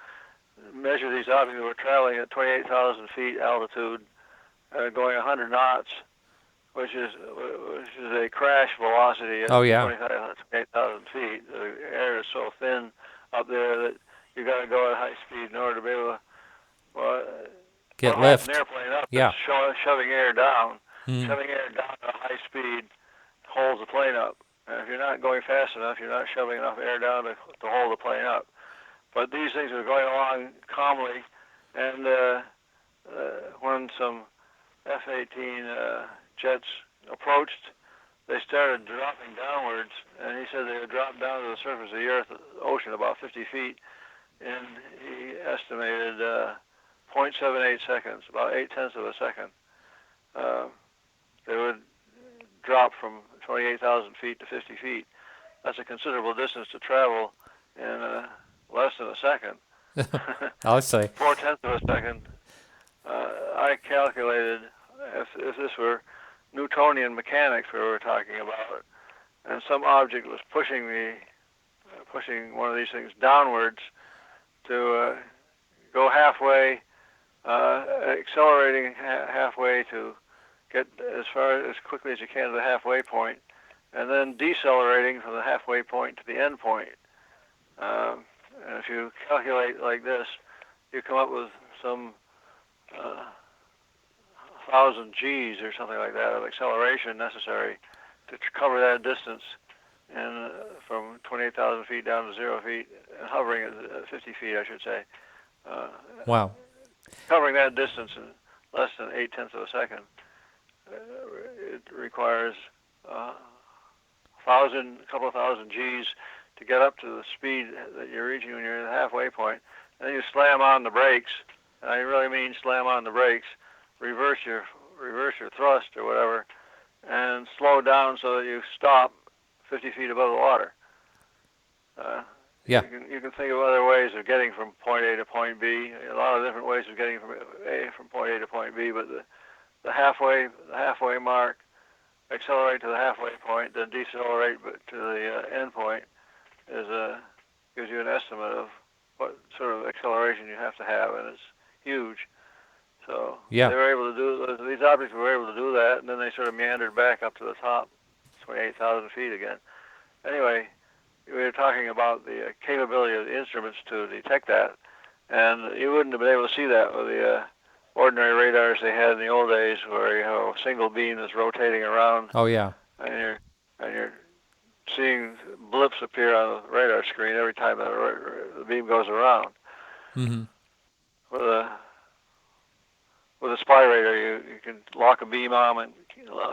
Speaker 3: measure these objects that were traveling at 28,000 feet altitude, going 100 knots, which is a crash velocity at 28,000 feet. The air is so thin up there that you got to go at high speed in order to be able to
Speaker 1: get lift.
Speaker 3: An airplane up,
Speaker 1: yeah,
Speaker 3: shoving air down. Shoving air down at high speed holds the plane up. And if you're not going fast enough, you're not shoving enough air down to hold the plane up. But these things are going along calmly, and when some F-18 jets approached, they started dropping downwards, and he said they would drop down to the surface of the ocean about 50 feet, and he estimated 0.78 seconds, about 0.8 of a second. They would drop from 28,000 feet to 50 feet. That's a considerable distance to travel in less than a second.
Speaker 1: I'll say
Speaker 3: 0.4 of a second. I calculated if this were Newtonian mechanics we were talking about, and some object was pushing one of these things downwards to go halfway, accelerating halfway to get as quickly as you can to the halfway point, and then decelerating from the halfway point to the end point. And if you calculate like this, you come up with some 1,000 Gs or something like that of acceleration necessary to cover that distance, and from 28,000 feet down to 0 feet, and hovering at 50 feet, I should say.
Speaker 1: Wow.
Speaker 3: Covering that distance in less than 0.8 of a second. It requires a couple of thousand Gs to get up to the speed that you're reaching when you're in the halfway point. And then you slam on the brakes, and I really mean slam on the brakes, reverse your thrust or whatever, and slow down so that you stop 50 feet above the water.
Speaker 1: Yeah.
Speaker 3: You can think of other ways of getting from point A to point B. A lot of different ways of getting from point A to point B, but the halfway mark, accelerate to the halfway point, then decelerate to the end point, gives you an estimate of what sort of acceleration you have to have, and it's huge. So
Speaker 1: yeah.
Speaker 3: they were able to do these objects were able to do that, and then they sort of meandered back up to the top, 28,000 feet again. Anyway, we were talking about the capability of the instruments to detect that, and you wouldn't have been able to see that with the ordinary radars they had in the old days, where you have a single beam that's rotating around.
Speaker 1: Oh yeah.
Speaker 3: And you're seeing blips appear on the radar screen every time the beam goes around.
Speaker 1: Mm-hmm.
Speaker 3: With a spy radar, you can lock a beam on, and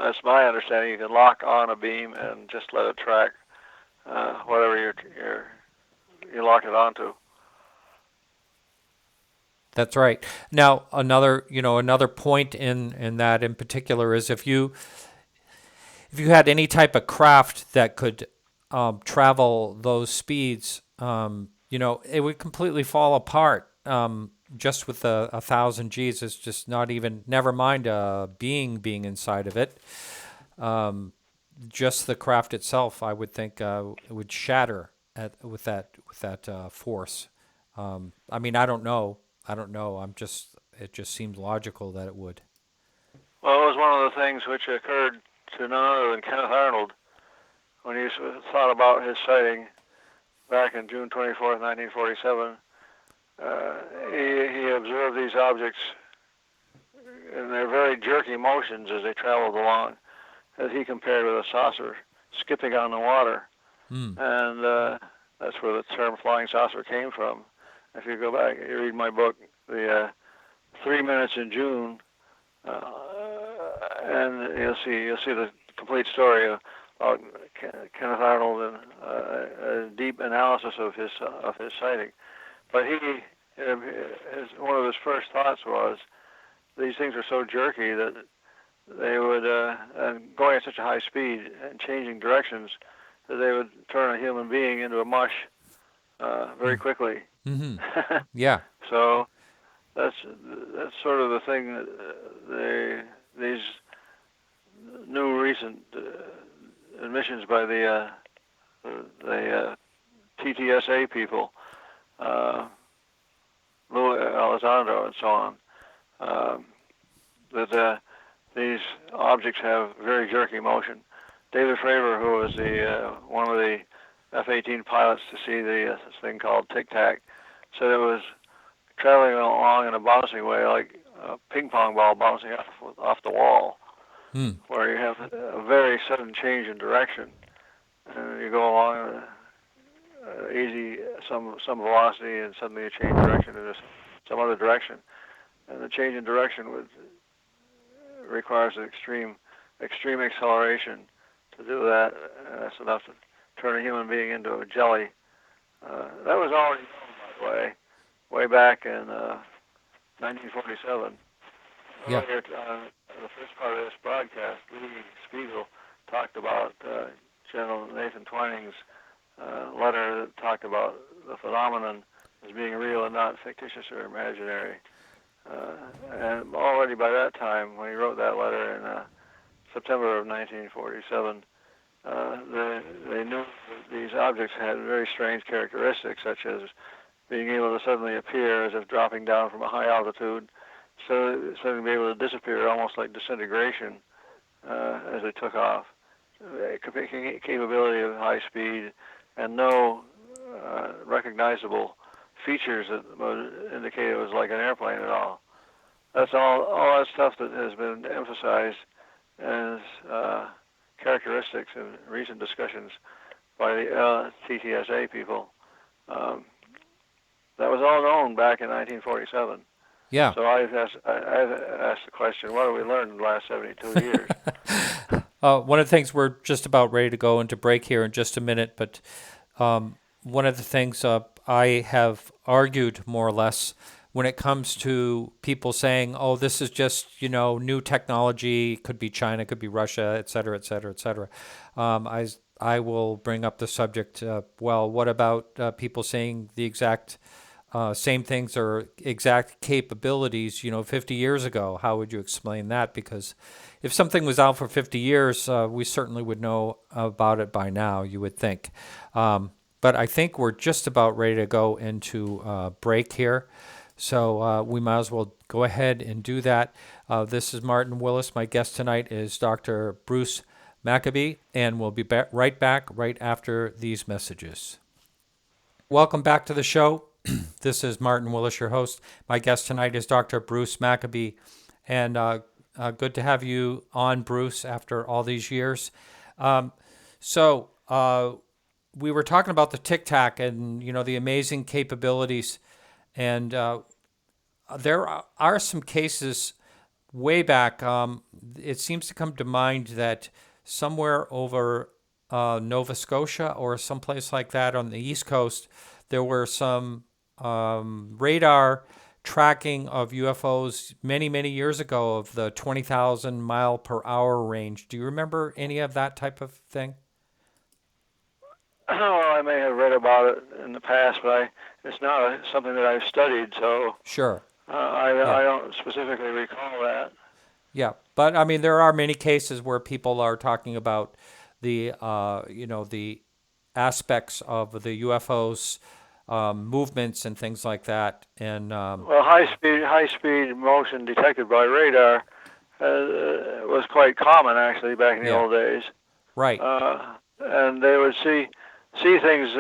Speaker 3: that's my understanding. You can lock on a beam and just let it track whatever you lock it onto.
Speaker 1: That's right. Now, another point in that in particular is if you had any type of craft that could travel those speeds, it would completely fall apart. Just with 1,000 Gs, it's just not even. Never mind being inside of it. Just the craft itself, I would think, would shatter with that force. I mean, I don't know. It just seems logical that it would.
Speaker 3: Well, it was one of the things which occurred to none other than Kenneth Arnold when he thought about his sighting back in June 24th, 1947. He observed these objects in their very jerky motions as they traveled along, as he compared with a saucer skipping on the water. And that's where the term flying saucer came from. If you go back, you read my book, the 3 Minutes in June, and you'll see the complete story about Kenneth Arnold and a deep analysis of his sighting. But one of his first thoughts was these things are so jerky that they would, and going at such a high speed and changing directions, that they would turn a human being into a mush very quickly.
Speaker 1: Mm-hmm. Yeah.
Speaker 3: So that's sort of the thing that these new recent admissions by the TTSA people, Lou Elizondo and so on, that these objects have very jerky motion. David Fravor, who was one of the F-18 pilots to see this thing called Tic Tac, said it was traveling along in a bouncing way like a ping pong ball bouncing off the wall, where you have a very sudden change in direction, and you go along easy, some velocity, and suddenly you change direction into some other direction, and the change in direction requires an extreme acceleration to do that, and that's enough to turn a human being into a jelly. That was already known, by the way back in 1947.
Speaker 1: Yeah.
Speaker 3: Earlier, the first part of this broadcast, Lee Speigel talked about General Nathan Twining's letter that talked about the phenomenon as being real and not fictitious or imaginary. And already by that time, when he wrote that letter in September of 1947, they knew these objects had very strange characteristics, such as being able to suddenly appear as if dropping down from a high altitude, so suddenly be able to disappear almost like disintegration as they took off. Capability of high speed and no recognizable features that would indicate it was like an airplane at all. That's all that stuff that has been emphasized as characteristics in recent discussions by the TTSA people. That was all known back in 1947.
Speaker 1: Yeah.
Speaker 3: So I've asked the question, what have we learned in the last 72 years?
Speaker 1: One of the things, we're just about ready to go into break here in just a minute, but one of the things I have argued more or less when it comes to people saying, oh, this is just, new technology, could be China, could be Russia, et cetera, et cetera, et cetera. I will bring up the subject, well, what about people saying the exact same things or exact capabilities, 50 years ago? How would you explain that? Because if something was out for 50 years, we certainly would know about it by now, you would think. But I think we're just about ready to go into break here. So we might as well go ahead and do that. This is Martin Willis. My guest tonight is Dr. Bruce Maccabee, and we'll be right back right after these messages. Welcome back to the show. This is Martin Willis, your host. My guest tonight is Dr. Bruce Maccabee, and good to have you on, Bruce, after all these years. So we were talking about the Tic Tac and, the amazing capabilities, and there are some cases way back. It seems to come to mind that somewhere over Nova Scotia or someplace like that on the East Coast, there were some radar tracking of UFOs many, many years ago of the 20,000 mile per hour range. Do you remember any of that type of thing?
Speaker 3: Well, I may have read about it in the past, but it's not something that I've studied, so
Speaker 1: Sure.
Speaker 3: I don't specifically recall that.
Speaker 1: Yeah, but I mean, there are many cases where people are talking about the, the aspects of the UFOs, movements and things like that. And
Speaker 3: well, high speed motion detected by radar was quite common actually back in the old days.
Speaker 1: Right.
Speaker 3: And they would see things,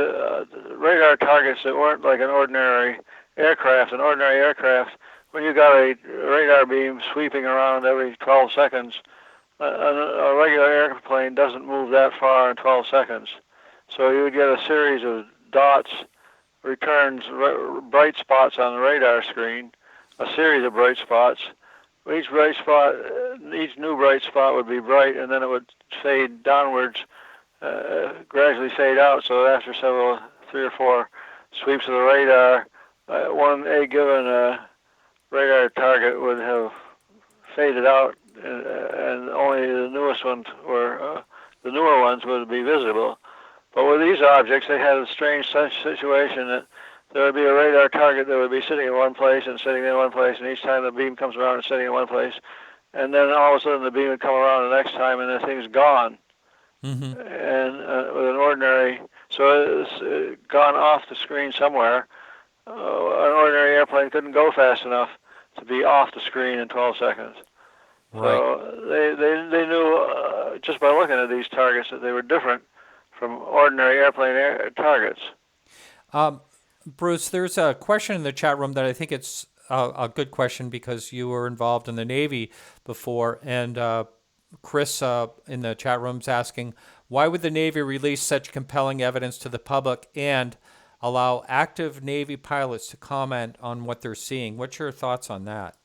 Speaker 3: radar targets that weren't like an ordinary aircraft. An ordinary aircraft, when you got a radar beam sweeping around every 12 seconds, a regular airplane doesn't move that far in 12 seconds. So you would get a series of dots, returns, bright spots on the radar screen, a series of bright spots. Each new bright spot would be bright, and then it would fade downwards, gradually fade out. So after 3 or 4 sweeps of the radar, a given radar target would have faded out, and only the newer ones would be visible. But with these objects, they had a strange situation that there would be a radar target that would be sitting in one place and sitting in one place, and each time the beam comes around, it's sitting in one place, and then all of a sudden the beam would come around the next time, and the thing's gone. Mm-hmm. And with an ordinary, so it's gone off the screen somewhere. An ordinary airplane couldn't go fast enough to be off the screen in 12 seconds. Right. So they knew just by looking at these targets that they were different from ordinary airplane targets.
Speaker 1: Bruce, there's a question in the chat room that I think it's a good question because you were involved in the Navy before, and Chris in the chat room's asking, why would the Navy release such compelling evidence to the public and allow active Navy pilots to comment on what they're seeing? What's your thoughts on that?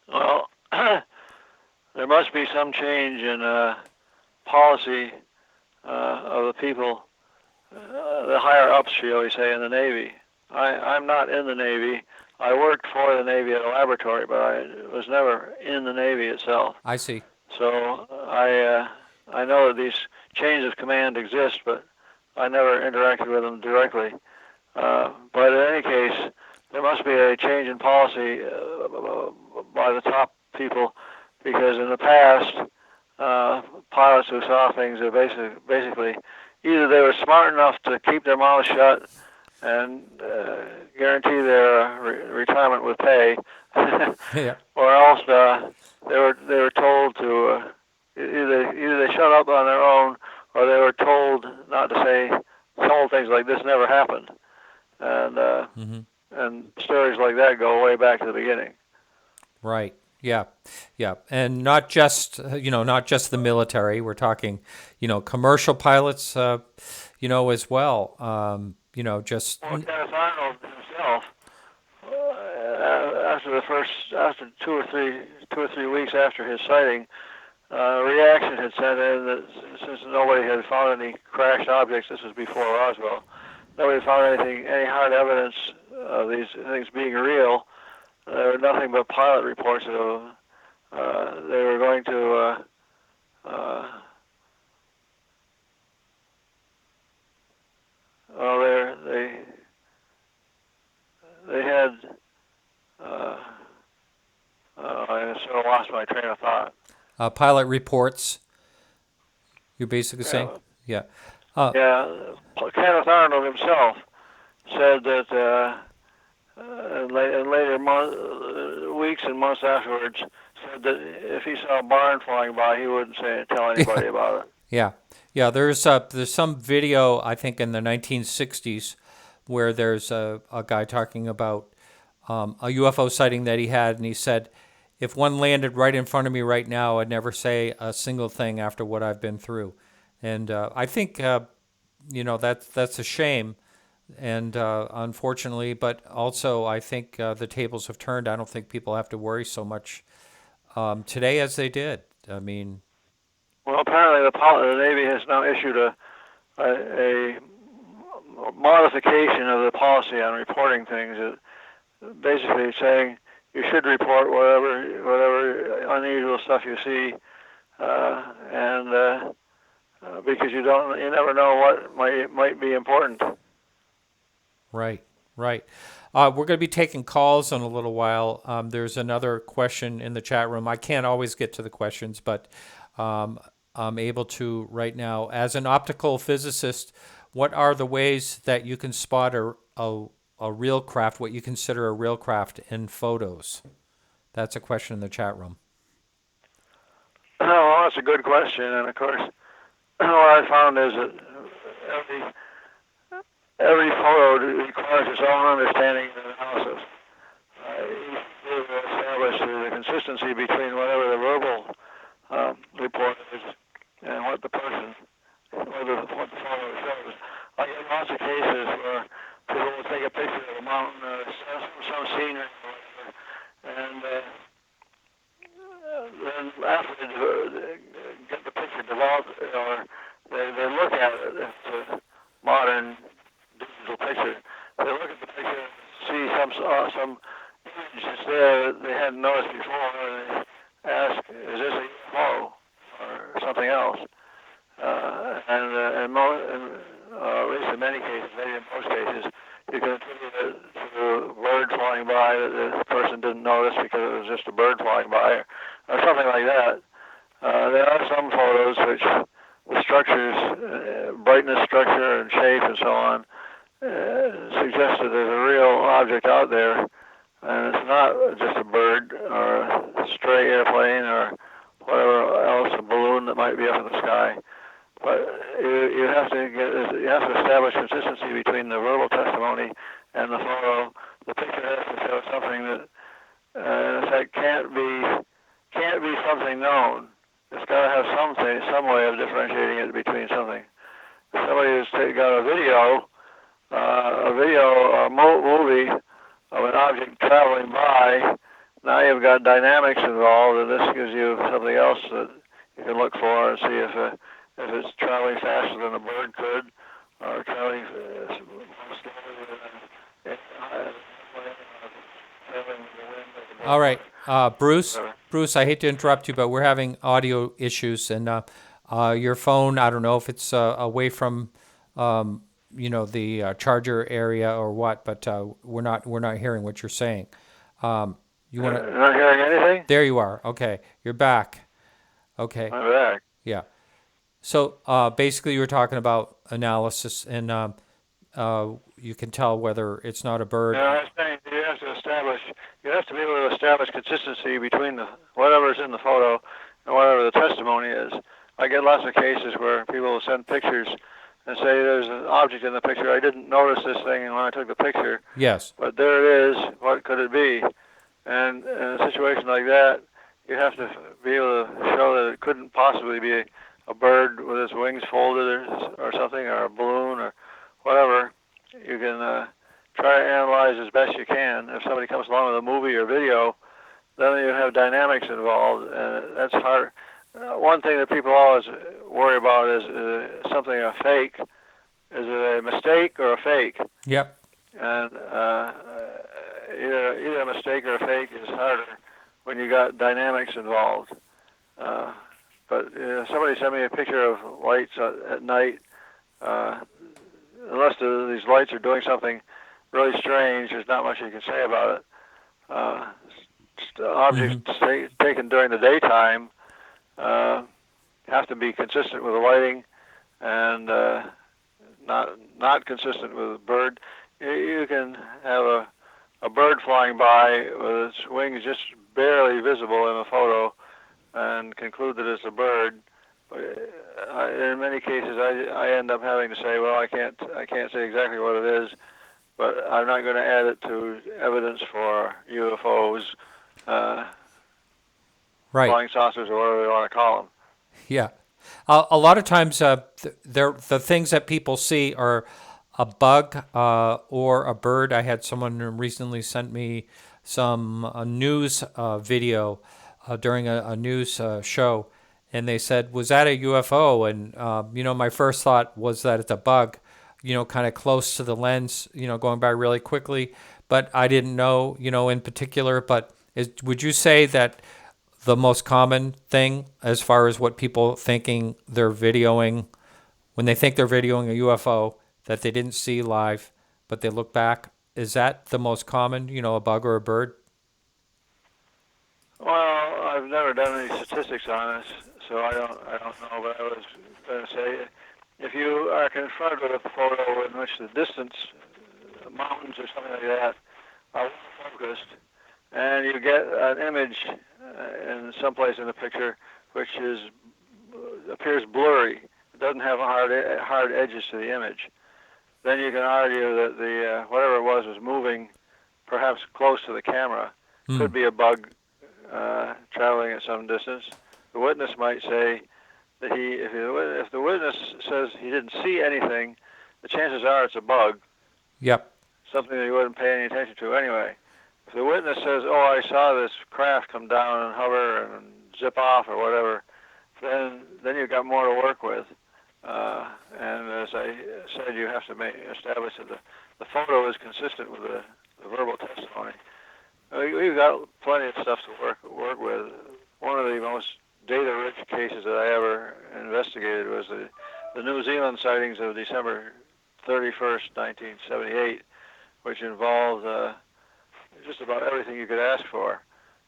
Speaker 3: Well, there must be some change in policy of the people, the higher ups, shall we say, in the Navy. I'm not in the Navy. I worked for the Navy at a laboratory, but I was never in the Navy itself.
Speaker 1: I see.
Speaker 3: So I know that these chains of command exist, but I never interacted with them directly. But in any case, there must be a change in policy by the top people, because in the past, pilots who saw things are basically either they were smart enough to keep their mouths shut and guarantee their retirement with pay,
Speaker 1: Yeah.
Speaker 3: or else they were told to either they shut up on their own, or they were told not to say told things like this never happened, and and stories like that go way back to the beginning.
Speaker 1: Right. Yeah. Yeah. And not just, not just the military. We're talking, commercial pilots, as well. Just.
Speaker 3: Well, Kenneth Arnold himself, after 2 or 3 weeks after his sighting, reaction had set in that since nobody had found any crashed objects, this was before Roswell, nobody found any hard evidence of these things being real. There were nothing but pilot reports of they were going to they had I sort of lost my train of thought.
Speaker 1: Pilot reports, you're basically saying? Yeah.
Speaker 3: Kenneth Arnold himself said that in later weeks and months afterwards, said that if he saw a barn flying by, he wouldn't tell anybody about it.
Speaker 1: Yeah. Yeah, there's some video, I think, in the 1960s where there's a guy talking about a UFO sighting that he had, and he said, if one landed right in front of me right now, I'd never say a single thing after what I've been through. And I think, that's a shame, and unfortunately, but also I think the tables have turned. I don't think people have to worry so much today as they did. I mean...
Speaker 3: Well, apparently the Navy has now issued a modification of the policy on reporting things, basically saying you should report whatever unusual stuff you see, and because you never know what might be important.
Speaker 1: Right. We're going to be taking calls in a little while. There's another question in the chat room. I can't always get to the questions, but I'm able to right now. As an optical physicist, what are the ways that you can spot a real craft, what you consider a real craft, in photos? That's a question in the chat room.
Speaker 3: Well, that's a good question, and of course, what I found is that every photo requires its own understanding and analysis. You establish the consistency between whatever the verbal report is and what the photo shows. I get lots of cases where people will take a picture of a mountain or some scenery or whatever, and then after they get the picture developed, or they look at it, it's a modern digital picture. They look at the picture and see some images there that they hadn't noticed before, and they ask, is this a UFO or something else? At least in many cases, maybe in most cases, you can attribute it to a bird flying by that the person didn't notice because it was just a bird flying by, or something like that. There are some photos which the structures, brightness, structure, and shape, and so on, suggest that there's a real object out there, and it's not just a bird or a stray airplane or whatever else, a balloon that might be up in the sky. But you have to establish consistency between the verbal testimony and the photo. The picture has to show something that, in effect, can't be something known. It's got to have some way of differentiating it between something. If somebody has got a movie of an object traveling by, now you've got dynamics involved, and this gives you something else that you can look for and see if it's traveling faster than a bird could, or traveling more slowly than
Speaker 1: All right, Bruce, I hate to interrupt you, but we're having audio issues, and your phone, I don't know if it's away from the charger area or what, but we're not hearing what you're saying. You want to?
Speaker 3: Not hearing anything?
Speaker 1: There you are. Okay, you're back. Okay,
Speaker 3: I'm back.
Speaker 1: yeah. So basically, you were talking about analysis, and you can tell whether it's not a bird.
Speaker 3: I was saying you have to be able to establish consistency between whatever's in the photo and whatever the testimony is. I get lots of cases where people will send pictures and say there's an object in the picture. I didn't notice this thing when I took the picture,
Speaker 1: Yes.
Speaker 3: but there it is. What could it be? And in a situation like that, you have to be able to show that it couldn't possibly be a bird with its wings folded or something, or a balloon or whatever. You can try to analyze as best you can. If somebody comes along with a movie or video, then you have dynamics involved, and that's hard. One thing that people always worry about is something a fake. Is it a mistake or a fake?
Speaker 1: Yep.
Speaker 3: And either a mistake or a fake is harder when you got dynamics involved. But somebody sent me a picture of lights at night. Unless these lights are doing something really strange, there's not much you can say about it. Objects taken during the daytime have to be consistent with the lighting and not consistent with a bird. You can have a bird flying by with its wings just barely visible in a photo and conclude that it's a bird. But in many cases, I end up having to say, well, I can't say exactly what it is, but I'm not going to add it to evidence for UFOs,
Speaker 1: Right.
Speaker 3: flying saucers, or whatever they want to call them.
Speaker 1: Yeah. A lot of times, the things that people see are a bug or a bird. I had someone recently sent me some news video during a news show, and they said, "Was that a UFO?" And my first thought was that it's a bug, kind of close to the lens, going by really quickly. But I didn't know, in particular. But would you say that the most common thing, as far as what people thinking they're videoing, when they think they're videoing a UFO that they didn't see live, but they look back, is that the most common, a bug or a bird?
Speaker 3: Well, I've never done any statistics on this, so I don't know. But I was going to say, if you are confronted with a photo in which the distance, mountains or something like that, are focused, and you get an image in some place in the picture which appears blurry, it doesn't have hard edges to the image, then you can argue that the whatever it was moving, perhaps close to the camera. Could be a bug traveling at some distance. The witness might say that if the witness says he didn't see anything, the chances are it's a bug.
Speaker 1: Yep.
Speaker 3: Something that he wouldn't pay any attention to anyway. If the witness says, "Oh, I saw this craft come down and hover and zip off or whatever," then you've got more to work with. And as I said, you have to establish that the photo is consistent with the verbal testimony. We've got plenty of stuff to work with. One of the most data-rich cases that I ever investigated was the New Zealand sightings of December 31st, 1978, which involved just about everything you could ask for.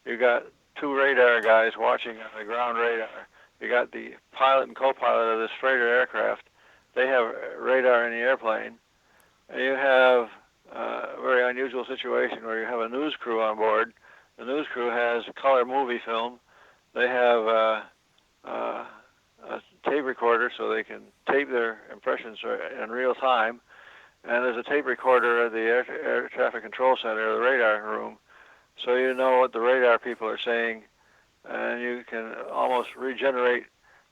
Speaker 3: You got two radar guys watching on the ground radar. You got the pilot and co-pilot of this freighter aircraft. They have radar in the airplane. And you have a very unusual situation where you have a news crew on board. The news crew has color movie film. They have a tape recorder so they can tape their impressions in real time. And there's a tape recorder at the air traffic control center, the radar room, so you know what the radar people are saying, and you can almost regenerate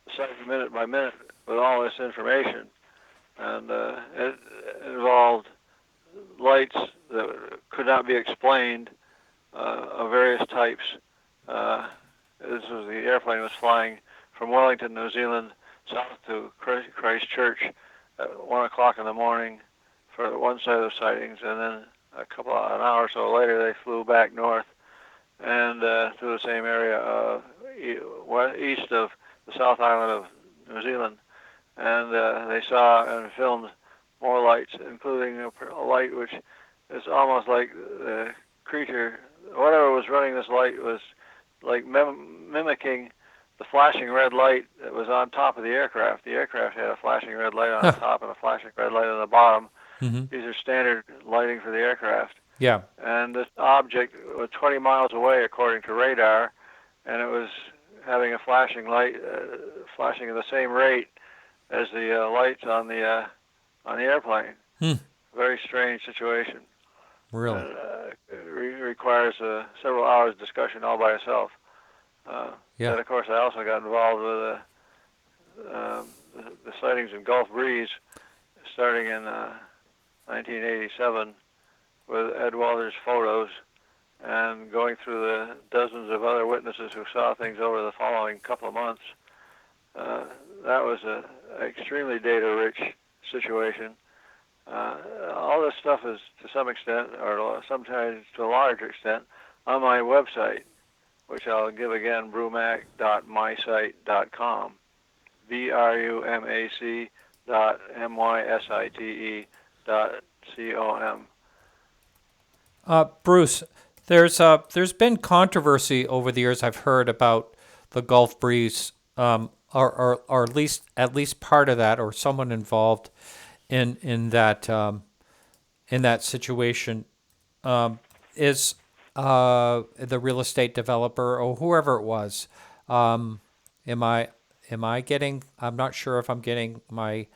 Speaker 3: the sighting minute by minute with all this information. And it involved lights that could not be explained of various types. The airplane was flying from Wellington, New Zealand, south to Christchurch at 1 o'clock in the morning for one set of sightings, and then an hour or so later they flew back north and through the same area east of the South Island of New Zealand, and they saw and filmed more lights, including a light which is almost like the creature whatever was running this light was like mimicking the flashing red light that was on top of the aircraft. The aircraft had a flashing red light on the top and a flashing red light on the bottom.
Speaker 1: Mm-hmm.
Speaker 3: These are standard lighting for the aircraft.
Speaker 1: Yeah.
Speaker 3: And this object was 20 miles away according to radar, and it was having a flashing light, flashing at the same rate as the lights on the airplane. Very strange situation.
Speaker 1: Really?
Speaker 3: It requires several hours discussion all by itself.
Speaker 1: Yeah.
Speaker 3: Then, of course, I also got involved with the sightings in Gulf Breeze starting in 1987 with Ed Walter's photos and going through the dozens of other witnesses who saw things over the following couple of months. That was an extremely data-rich situation. All this stuff is, to some extent, or sometimes to a large extent, on my website, which I'll give again, brumac.mysite.com, BRUMAC.MYSITE.com.
Speaker 1: Bruce, there's been controversy over the years. I've heard about the Gulf Breeze, or at least part of that, or someone involved in that situation is the real estate developer or whoever it was. Am I getting? I'm not sure if I'm getting my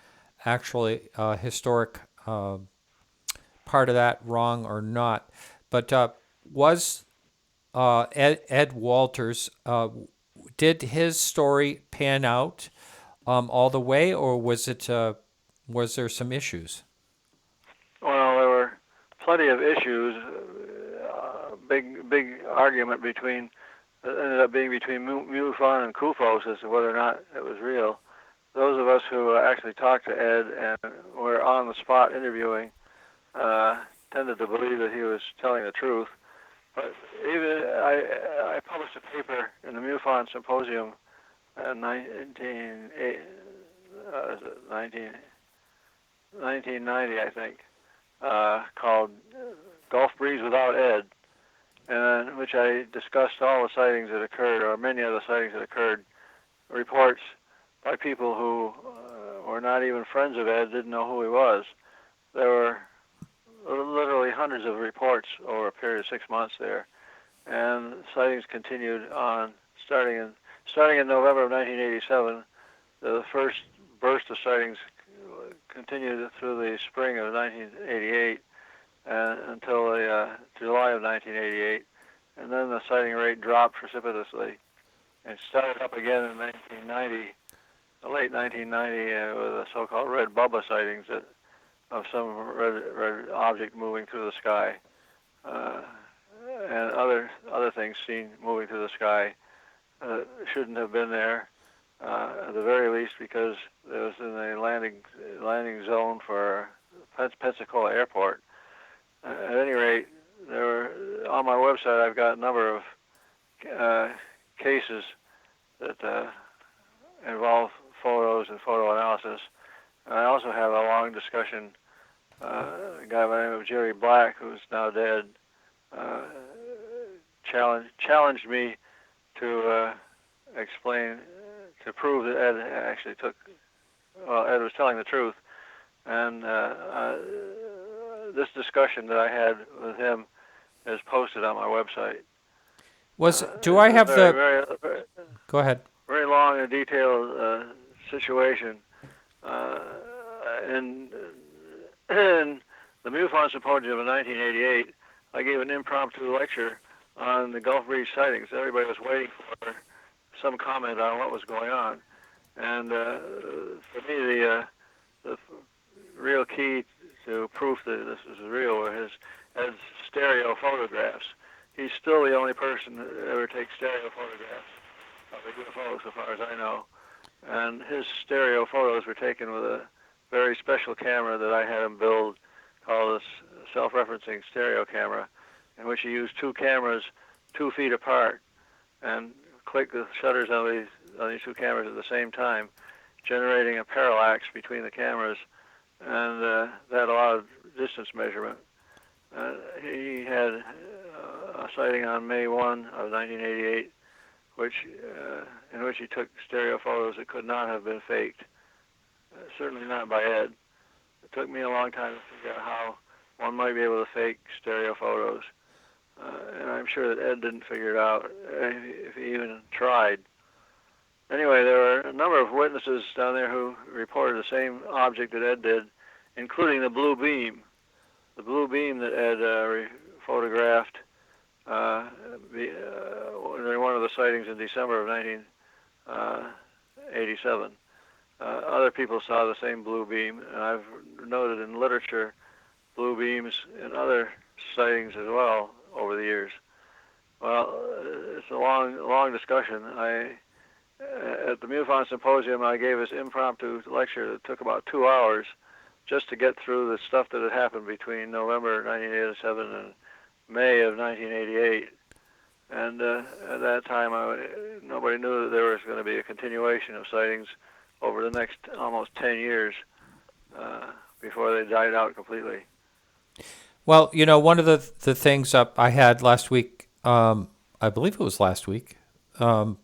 Speaker 1: actually historic part of that wrong or not. But was Ed Walters, did his story pan out all the way, or was there some issues?
Speaker 3: Well, there were plenty of issues. Big argument ended up being between MUFON and CUFOS as to whether or not it was real. Those of us who actually talked to Ed and were on the spot interviewing tended to believe that he was telling the truth. But even I published a paper in the MUFON Symposium in 1990, I think, called Gulf Breeze Without Ed, and in which I discussed all the sightings that occurred, or many of the sightings that occurred, reports by people who were not even friends of Ed, didn't know who he was. There were literally hundreds of reports over a period of 6 months there, and sightings continued on starting in November of 1987. The first burst of sightings continued through the spring of 1988 until July of 1988, and then the sighting rate dropped precipitously and started up again in 1990, the late 1990, with the so-called red Bubba sightings of some red object moving through the sky, and other things seen moving through the sky shouldn't have been there, at the very least because it was in the landing zone for Pensacola Airport. At any rate, there were on my website. I've got a number of cases that involve photos and photo analysis. And I also have a long discussion. A guy by the name of Jerry Black, who's now dead, challenged me to explain, to prove that Ed actually Ed was telling the truth. And this discussion that I had with him is posted on my website.
Speaker 1: Do I have
Speaker 3: very,
Speaker 1: Go ahead.
Speaker 3: Very long and detailed situation. In the MUFON Symposium of 1988, I gave an impromptu lecture on the Gulf Breeze sightings. Everybody was waiting for some comment on what was going on. And for me, the real key to proof that this is real were his stereo photographs. He's still the only person that ever takes stereo photographs of a UFO, so far as I know. And his stereo photos were taken with a very special camera that I had him build called a self-referencing stereo camera, in which he used two cameras 2 feet apart and clicked the shutters on these two cameras at the same time, generating a parallax between the cameras, and that allowed distance measurement. He had a sighting on May 1 of 1988, in which he took stereo photos that could not have been faked. Certainly not by Ed. It took me a long time to figure out how one might be able to fake stereo photos. And I'm sure that Ed didn't figure it out if he even tried. Anyway, there were a number of witnesses down there who reported the same object that Ed did, including the blue beam. The blue beam that Ed photographed during one of the sightings in December of 1987. Other people saw the same blue beam, and I've noted in literature blue beams in other sightings as well over the years. Well, it's a long discussion. At the MUFON Symposium, I gave this impromptu lecture that took about 2 hours just to get through the stuff that had happened between November 1987 and May of 1988. And at that time, nobody knew that there was going to be a continuation of sightings over the next almost 10 years before they died out completely.
Speaker 1: Well, one of the things I had last week, I believe it was last week, maybe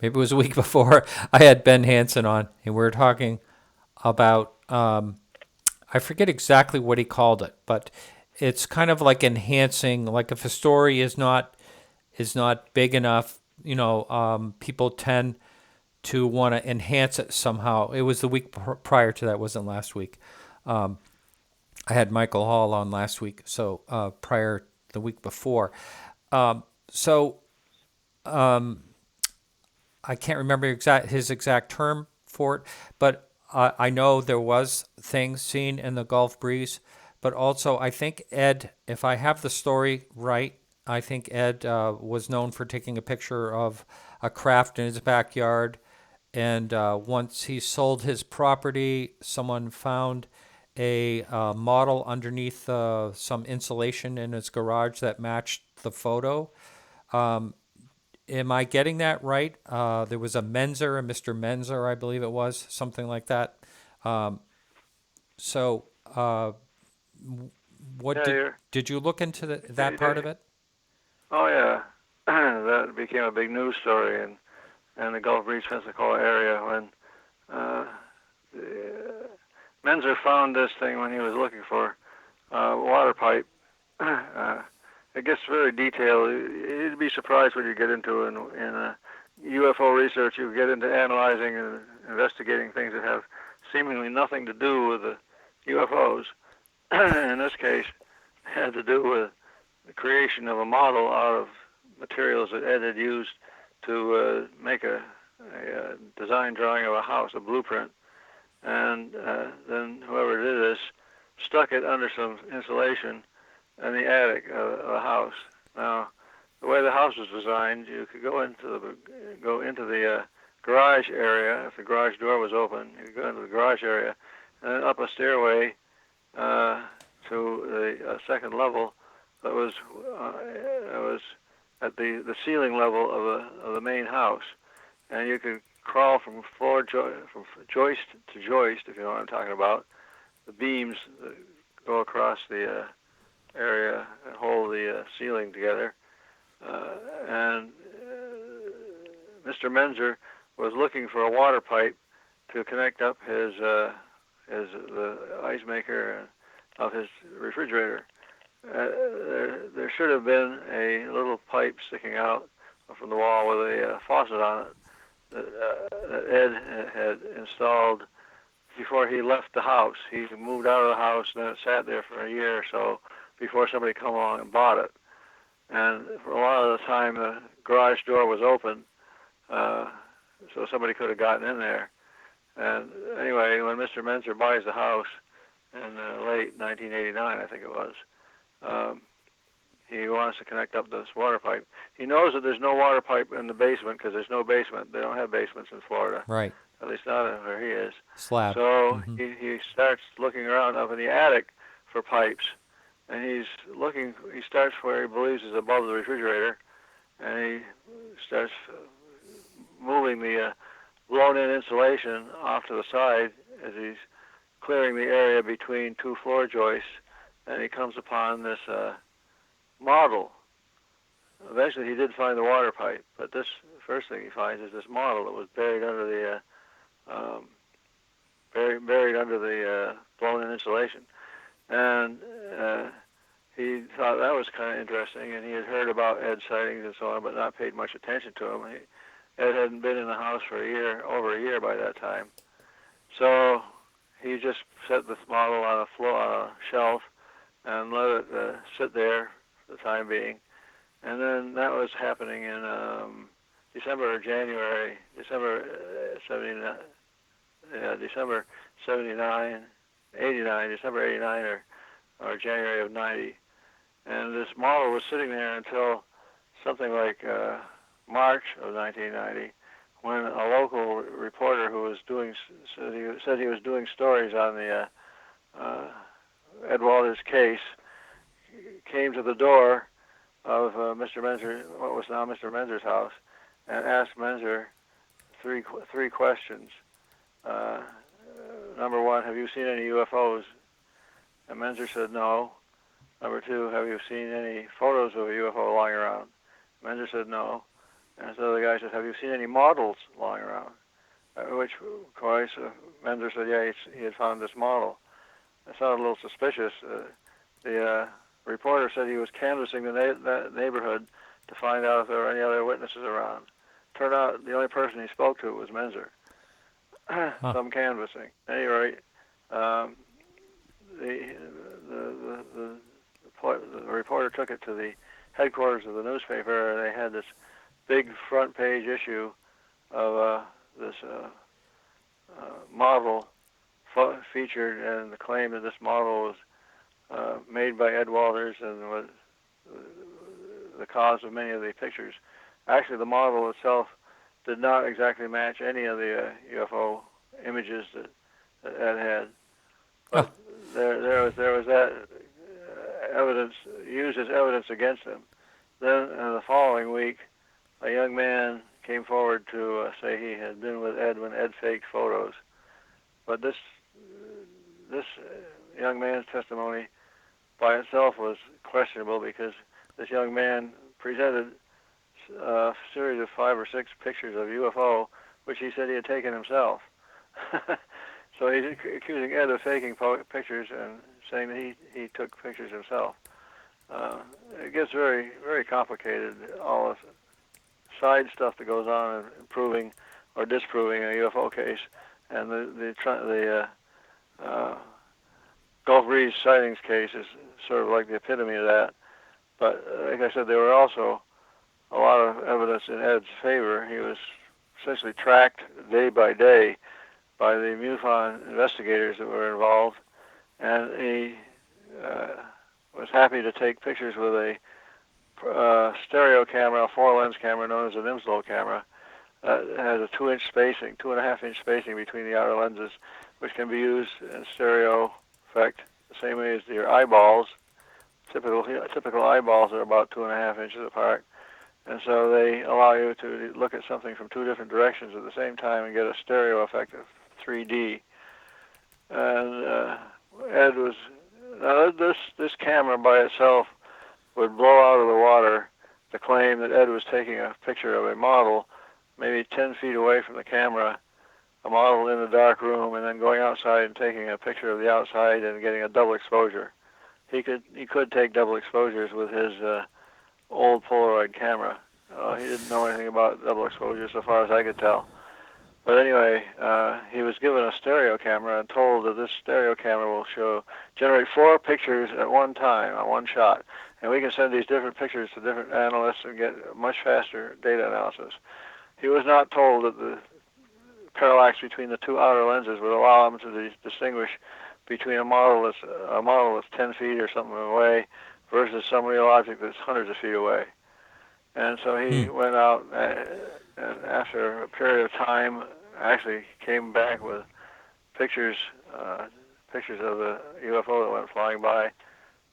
Speaker 1: it was a week before, I had Ben Hansen on, and we were talking about, I forget exactly what he called it, but it's kind of like enhancing, like if a story is not big enough, people tend to want to enhance it somehow. It was the week prior to that, it wasn't last week. I had Michael Hall on last week, so prior the week before. I can't remember his exact term for it, but I know there was things seen in the Gulf breeze. But also, I think Ed, if I have the story right, I think Ed was known for taking a picture of a craft in his backyard. And once he sold his property, someone found a model underneath some insulation in his garage that matched the photo. Am I getting that right? There was a Menzer, a Mr. Menzer, I believe it was, something like that. What did you look into that part of it?
Speaker 3: Oh yeah, that became a big news story in the Gulf Breeze, Pensacola area when Menzer found this thing when he was looking for a water pipe. It gets very detailed. You'd be surprised what you get into in UFO research. You get into analyzing and investigating things that have seemingly nothing to do with the UFOs. In this case, it had to do with the creation of a model out of materials that Ed had used to make a design drawing of a house, a blueprint. And then whoever did this stuck it under some insulation in the attic of a house. Now, the way the house was designed, you could go into the garage area. If the garage door was open, you could go into the garage area and then up a stairway to the second level that was at the ceiling level of the main house, and you could crawl from joist to joist, if you know what I'm talking about. The beams that go across the area and hold the ceiling together. And Mr. Menzer was looking for a water pipe to connect up the ice maker of his refrigerator. There should have been a little pipe sticking out from the wall with a faucet on it that Ed had installed before he left the house. He moved out of the house and then it sat there for a year or so before somebody come along and bought it. And for a lot of the time, the garage door was open, so somebody could have gotten in there. And anyway, when Mr. Menzer buys the house in late 1989, I think it was, he wants to connect up this water pipe. He knows that there's no water pipe in the basement because there's no basement. They don't have basements in Florida.
Speaker 1: Right.
Speaker 3: At least not where he is.
Speaker 1: Slab.
Speaker 3: So he starts looking around up in the attic for pipes. And he starts where he believes is above the refrigerator, and he starts moving the blown-in insulation off to the side as he's clearing the area between two floor joists, and he comes upon this model eventually he did find the water pipe, but this first thing he finds is this model that was buried under the buried under the blown-in insulation, and he thought that was kind of interesting, and he had heard about Ed's sightings and so on, but not paid much attention to him. Ed hadn't been in the house for over a year by that time, so he just set this model on a shelf and let it sit there for the time being. And then that was happening in December 79, 89, December 89 or January of 90. And this model was sitting there until something like March of 1990, when a local reporter who was said he was doing stories on the Ed Walters case came to the door of Mr. Menzer, what was now Mr. Menzer's house, and asked Menzer three questions. Number one, have you seen any UFOs? And Menzer said no. Number two, have you seen any photos of a UFO lying around? Menzer said no. And so the guy said, have you seen any models lying around? Which, of course, Menzer said, yeah, he had found this model. That sounded a little suspicious. The reporter said he was canvassing that neighborhood to find out if there were any other witnesses around. Turned out the only person he spoke to was Menzer. Some canvassing. At any rate, the reporter took it to the headquarters of the newspaper, and they had this big front page issue of this model featured, and the claim that this model was made by Ed Walters and was the cause of many of the pictures. Actually, the model itself did not exactly match any of the UFO images that Ed had. But there was that evidence used as evidence against him. Then the following week, a young man came forward to say he had been with Ed when Ed faked photos. But this young man's testimony by itself was questionable, because this young man presented a series of 5 or 6 pictures of UFO, which he said he had taken himself. So he's accusing Ed of faking pictures and saying that he took pictures himself. It gets very, very complicated, all the side stuff that goes on in proving or disproving a UFO case, and the Gulf Breeze sightings case is sort of like the epitome of that. But like I said, there were also a lot of evidence in Ed's favor. He was essentially tracked day by day by the MUFON investigators that were involved, and he was happy to take pictures with a stereo camera, a 4-lens camera known as an Imslow camera. It has a 2.5-inch spacing between the outer lenses, which can be used in stereo effect the same way as your eyeballs. Typical eyeballs are about 2.5 inches apart, and so they allow you to look at something from 2 different directions at the same time and get a stereo effect of 3D. And Ed was this camera by itself would blow out of the water to claim that Ed was taking a picture of a model maybe 10 feet away from the camera, a model in a dark room, and then going outside and taking a picture of the outside and getting a double exposure. He could take double exposures with his old Polaroid camera. He didn't know anything about double exposure so far as I could tell. But anyway, he was given a stereo camera and told that this stereo camera will generate 4 pictures at one time, on one shot. And we can send these different pictures to different analysts and get much faster data analysis. He was not told that the parallax between the 2 outer lenses would allow him to distinguish between a model that's 10 feet or something away versus some real object that's hundreds of feet away. And so he went out, and after a period of time, actually came back with pictures of the UFO that went flying by.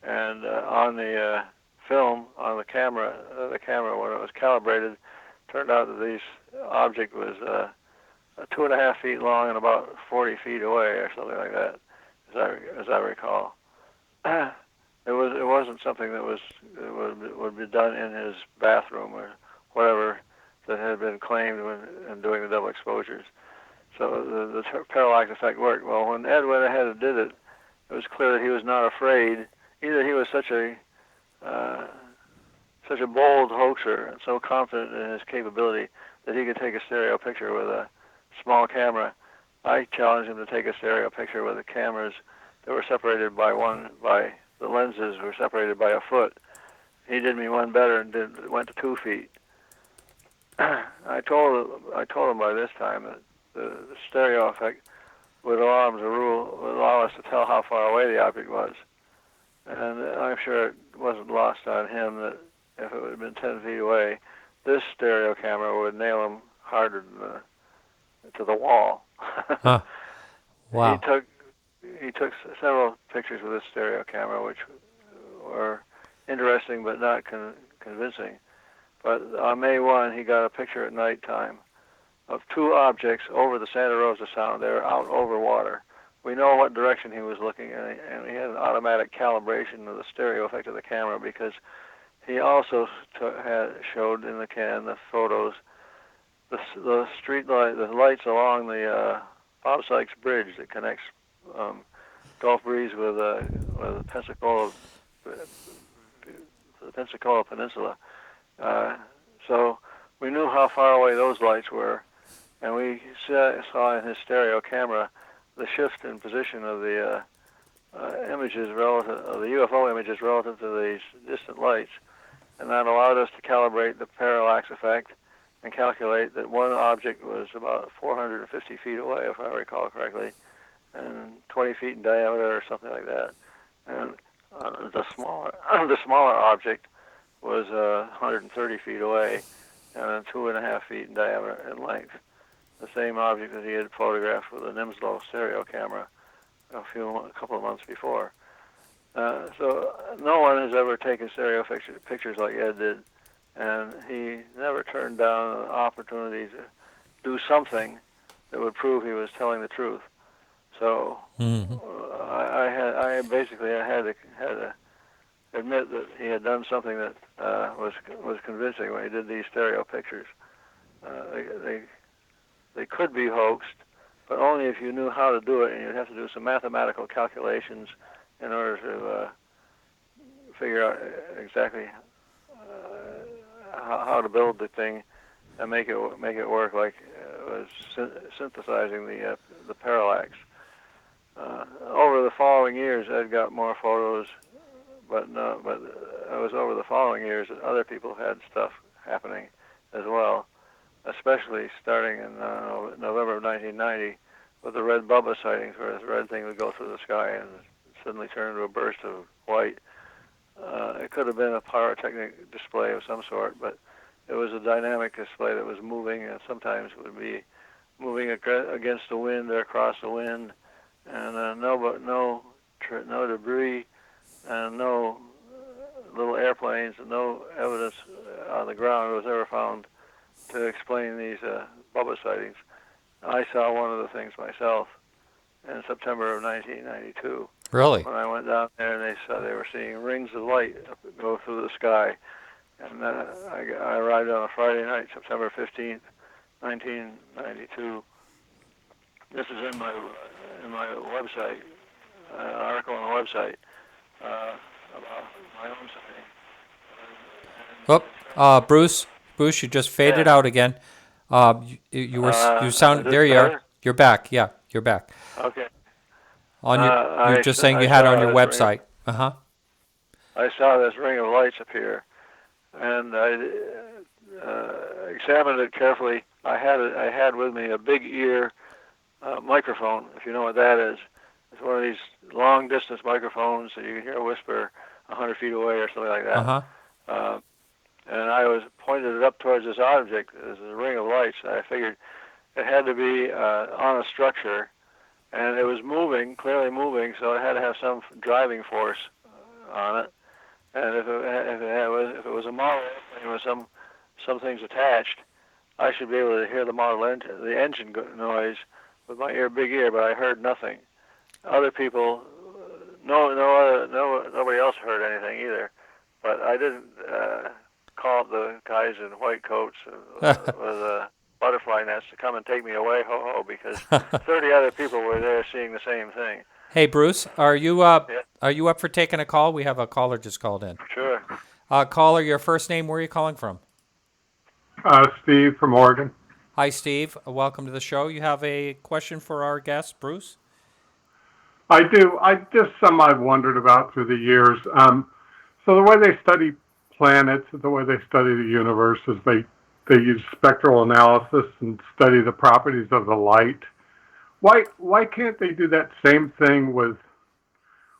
Speaker 3: And on the film, on the camera when it was calibrated, turned out that this object was 2.5 feet long and about 40 feet away, or something like that, as I recall. It wasn't something that would be done in his bathroom or whatever that had been claimed in doing the double exposures. So the parallax effect worked. Well, when Ed went ahead and did it, it was clear that he was not afraid. Either he was such a bold hoaxer and so confident in his capability that he could take a stereo picture with a small camera. I challenged him to take a stereo picture with the cameras that were separated by the lenses were separated by a foot. He did me one better and went to 2 feet. I told him by this time that the stereo effect would allow us to tell how far away the object was. And I'm sure it wasn't lost on him that if it would have been 10 feet away, this stereo camera would nail him harder to the wall.
Speaker 1: Huh. Wow.
Speaker 3: He took several pictures with this stereo camera, which were interesting but not convincing. But on May 1, he got a picture at nighttime of 2 objects over the Santa Rosa Sound. They were out over water. We know what direction he was looking, and he had an automatic calibration of the stereo effect of the camera because he also showed in the photos the street light, the lights along the Bob Sykes Bridge that connects Gulf Breeze with the Pensacola Peninsula. So we knew how far away those lights were, and we saw in his stereo camera the shift in position of the images of the UFO images relative to these distant lights, and that allowed us to calibrate the parallax effect and calculate that one object was about 450 feet away, if I recall correctly, and 20 feet in diameter or something like that. And the smaller object was 130 feet away and 2.5 feet in diameter and length. The same object that he had photographed with a Nimslow stereo camera a couple of months before. So no one has ever taken stereo pictures like Ed did, and he never turned down an opportunity to do something that would prove he was telling the truth. So I had to admit that he had done something that was convincing when he did these stereo pictures. They could be hoaxed, but only if you knew how to do it, and you'd have to do some mathematical calculations in order to figure out exactly how to build the thing and make it work like was synthesizing the parallax. Over the following years, Ed got more photos, but it was over the following years that other people had stuff happening as well, especially starting in November of 1990 with the red Bubba sightings, where this red thing would go through the sky and suddenly turn into a burst of white. It could have been a pyrotechnic display of some sort, but it was a dynamic display that was moving, and sometimes would be moving against the wind or across the wind, and no debris, and no little airplanes, and no evidence on the ground was ever found to explain these Bubba sightings. I saw one of the things myself in September of 1992.
Speaker 1: Really?
Speaker 3: When I went down there, and they were seeing rings of light go through the sky. And I arrived on a Friday night, September 15th, 1992. This is in my website, an article on the website about my own sighting.
Speaker 1: Bruce, you just faded out again. You sound there. You
Speaker 3: better?
Speaker 1: are. You're back. Yeah, you're back.
Speaker 3: Okay.
Speaker 1: You're just saying you had it on your website.
Speaker 3: I saw this ring of lights appear, and I examined it carefully. I had with me a big ear microphone, if you know what that is. It's one of these long distance microphones that you can hear a whisper 100 feet away or something like that. And I was pointed it up towards this object, as a ring of lights. I figured it had to be on a structure, and it was moving, clearly moving, so it had to have some driving force on it. And if it was a model airplane with some things attached, I should be able to hear the engine noise with my big ear, but I heard nothing. Other people nobody else heard anything either. But I didn't call the guys in white coats with butterfly nets to come and take me away, because 30 other people were there seeing the same thing.
Speaker 1: Hey, Bruce, are you up?
Speaker 3: Yeah.
Speaker 1: Are you up for taking a call? We have a caller just called in.
Speaker 3: Sure.
Speaker 1: Caller, your first name, where are you calling from?
Speaker 4: Steve from Oregon.
Speaker 1: Hi, Steve. Welcome to the show. You have a question for our guest, Bruce?
Speaker 4: I do. I've wondered about through the years. So the way they study planets, the way they study the universe is they use spectral analysis and study the properties of the light. Why can't they do that same thing with?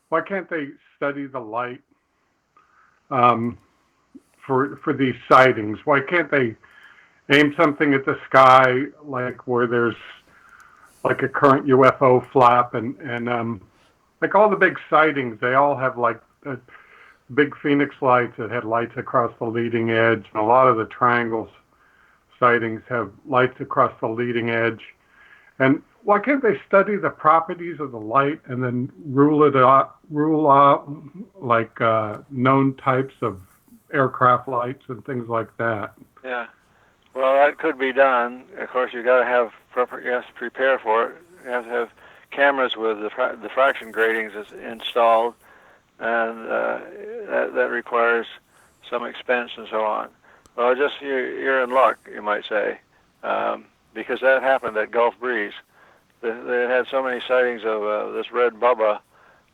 Speaker 4: Why can't they study the light for these sightings? Why can't they aim something at the sky, like where there's like a current UFO flap and like all the big sightings, they all have like big Phoenix lights that had lights across the leading edge, and a lot of the triangles sightings have lights across the leading edge. And why can't they study the properties of the light and then rule out like known types of aircraft lights and things like that?
Speaker 3: Yeah. Well, that could be done. Of course, you got to have you have to prepare for it. You have to have cameras with diffraction gratings installed, and that requires some expense and so on. Well, just you're in luck, you might say, because that happened at Gulf Breeze. They had so many sightings of this red bubba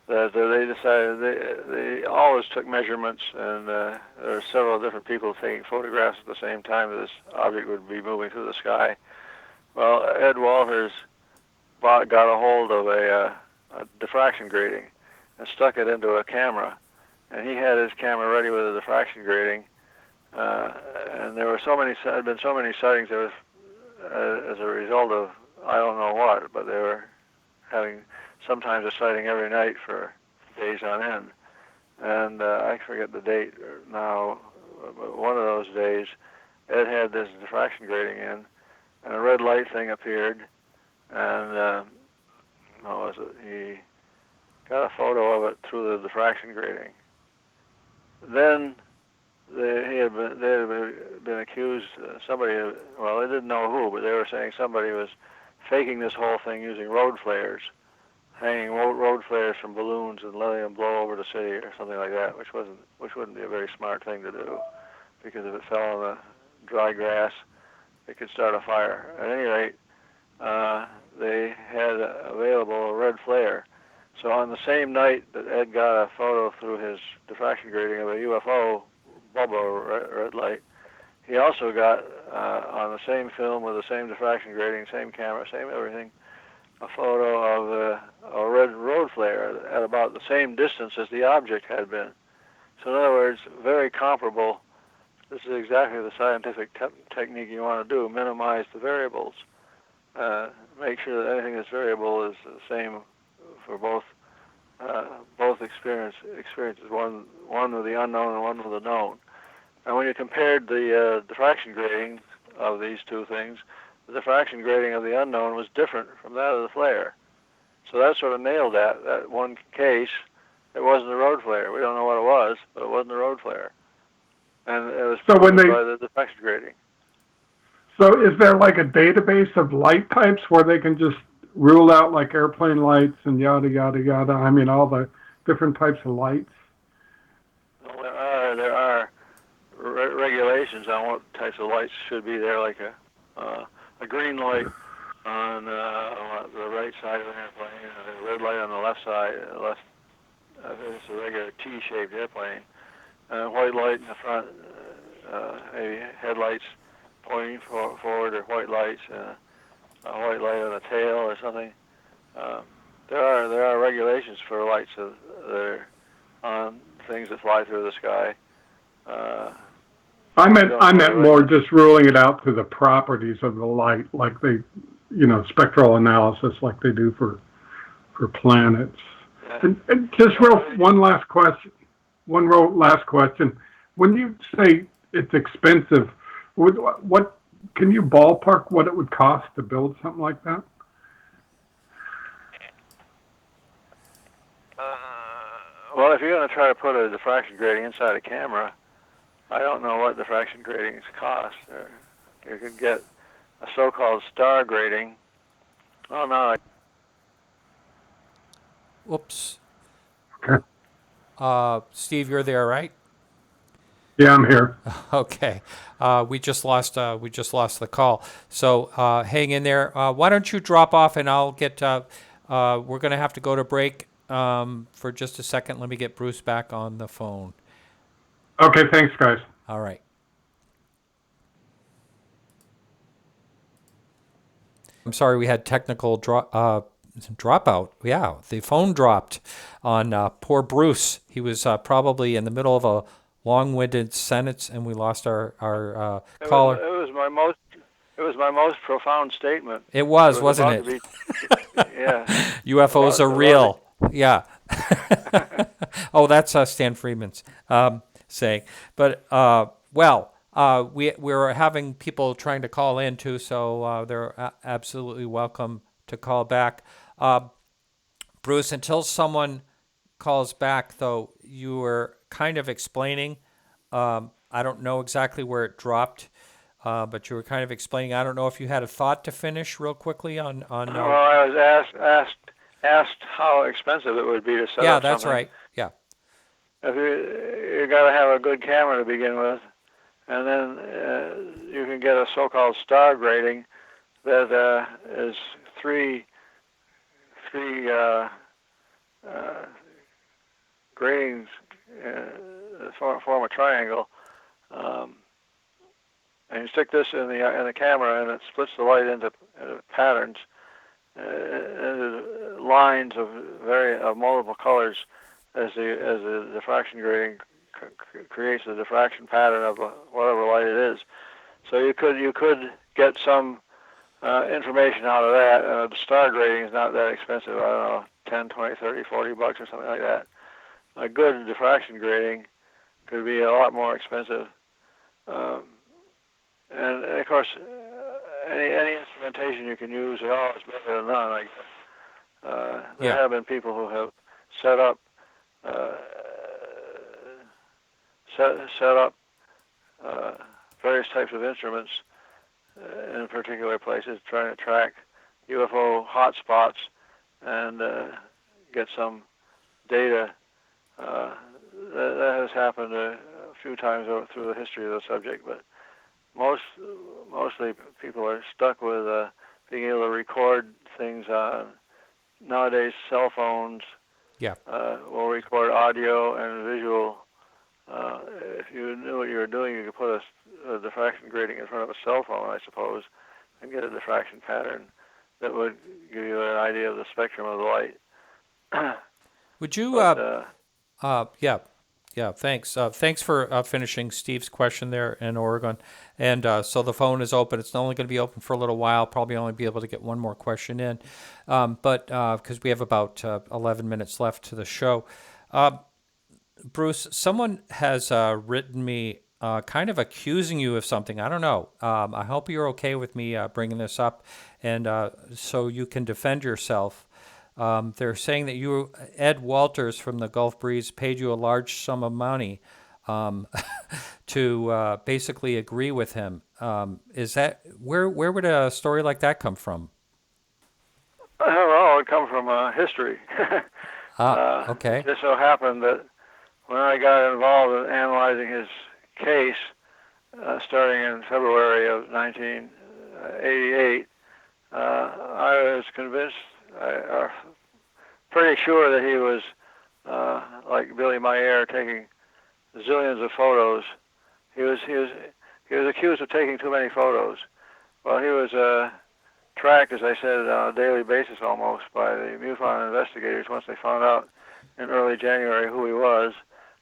Speaker 3: that they decided they always took measurements, and there were several different people taking photographs at the same time that this object would be moving through the sky. Well, Ed Walters got a hold of a diffraction grating and stuck it into a camera, and he had his camera ready with a diffraction grating, and there were had been so many sightings there was, as a result of I don't know what, but they were having sometimes a sighting every night for days on end. And I forget the date now, but one of those days, Ed had this diffraction grating in, and a red light thing appeared, and what was it? He got a photo of it through the diffraction grating. Then they had been accused, somebody, well, they didn't know who, but they were saying somebody was faking this whole thing using road flares, hanging road flares from balloons and letting them blow over the city or something like that, which wouldn't be a very smart thing to do, because if it fell on the dry grass, it could start a fire. At any rate, they had available a red flare. So on the same night that Ed got a photo through his diffraction grating of a UFO bubble red light, he also got on the same film with the same diffraction grating, same camera, same everything, a photo of a red road flare at about the same distance as the object had been. So in other words, very comparable. This is exactly the scientific technique you want to do: minimize the variables, make sure that anything that's variable is the same for both experiences, one with the unknown and one with the known. And when you compared the diffraction grating of these two things, the diffraction grating of the unknown was different from that of the flare. So that sort of nailed that one case. It wasn't a road flare. We don't know what it was, but it wasn't a road flare. And it was proven by the diffraction grating.
Speaker 4: So is there like a database of light types where they can just rule out like airplane lights and yada, yada, yada? I mean, all the different types of lights?
Speaker 3: Well, there are regulations on what types of lights should be there, like a green light on the right side of an airplane, a red light on the left side. It's a regular T-shaped airplane. A white light in the front, maybe headlights pointing forward, or white lights, a white light on the tail or something. There are regulations for lights that are on things that fly through the sky.
Speaker 4: I meant more just ruling it out through the properties of the light, like they, spectral analysis, like they do for planets. Yeah. And just one last question. When you say it's expensive, what can you ballpark what it would cost to build something like that?
Speaker 3: Well, if you're going to try to put a diffraction grating inside a camera, I don't know what diffraction gratings cost. You could get a so-called star grating. Oh no!
Speaker 1: Whoops.
Speaker 4: Okay.
Speaker 1: Steve, you're there, right?
Speaker 4: Yeah, I'm here.
Speaker 1: Okay. We just lost the call. So hang in there. Why don't you drop off and I'll get. We're going to have to go to break for just a second. Let me get Bruce back on the phone.
Speaker 4: Okay, thanks, guys.
Speaker 1: All right. I'm sorry we had technical dropout. Yeah, the phone dropped on poor Bruce. He was probably in the middle of a long-winded sentence, and we lost our caller.
Speaker 3: It was my most profound statement.
Speaker 1: It was, wasn't it?
Speaker 3: Yeah.
Speaker 1: UFOs are real. Yeah. Oh, that's Stan Friedman's saying. But we're having people trying to call in too, so they're absolutely welcome to call back. Bruce, until someone calls back, though, you were kind of explaining. I don't know exactly where it dropped, but you were kind of explaining. I don't know if you had a thought to finish real quickly on.
Speaker 3: Well, I was asked how expensive it would be to set up something.
Speaker 1: Yeah, that's right. Yeah.
Speaker 3: If you got to have a good camera to begin with, and then you can get a so-called star grating that is three gratings form a triangle, and you stick this in the camera, and it splits the light into patterns, into lines of multiple colors, as the diffraction grating creates the diffraction pattern of whatever light it is. So you could get some information out of that. The star grating is not that expensive. I don't know, 10, 20, 30, 40 bucks or something like that. A good diffraction grating could be a lot more expensive. And of course, any instrumentation you can use is always better than none. Like there have been people who have set up various types of instruments in particular places, trying to track UFO hotspots and get some data. That has happened a few times through the history of the subject, but mostly people are stuck with being able to record things on nowadays cell phones.
Speaker 1: Yeah.
Speaker 3: Will record audio and visual. If you knew what you were doing, you could put a diffraction grating in front of a cell phone, I suppose, and get a diffraction pattern that would give you an idea of the spectrum of the light.
Speaker 1: Would you? Yeah. Thanks. Thanks for finishing Steve's question there in Oregon. And so the phone is open. It's only going to be open for a little while. Probably only be able to get one more question in, but because we have about 11 minutes left to the show. Bruce, someone has written me kind of accusing you of something. I don't know. I hope you're okay with me bringing this up, and so you can defend yourself. They're saying that Ed Walters from the Gulf Breeze paid you a large sum of money to basically agree with him. Is that where would a story like that come from?
Speaker 3: Well, it would come from history.
Speaker 1: Okay.
Speaker 3: It just so happened that when I got involved in analyzing his case, starting in February of 1988, I was convinced, pretty sure that he was like Billy Mayer, taking zillions of photos. He was accused of taking too many photos. Well, he was tracked, as I said, on a daily basis almost by the MUFON investigators once they found out in early January who he was.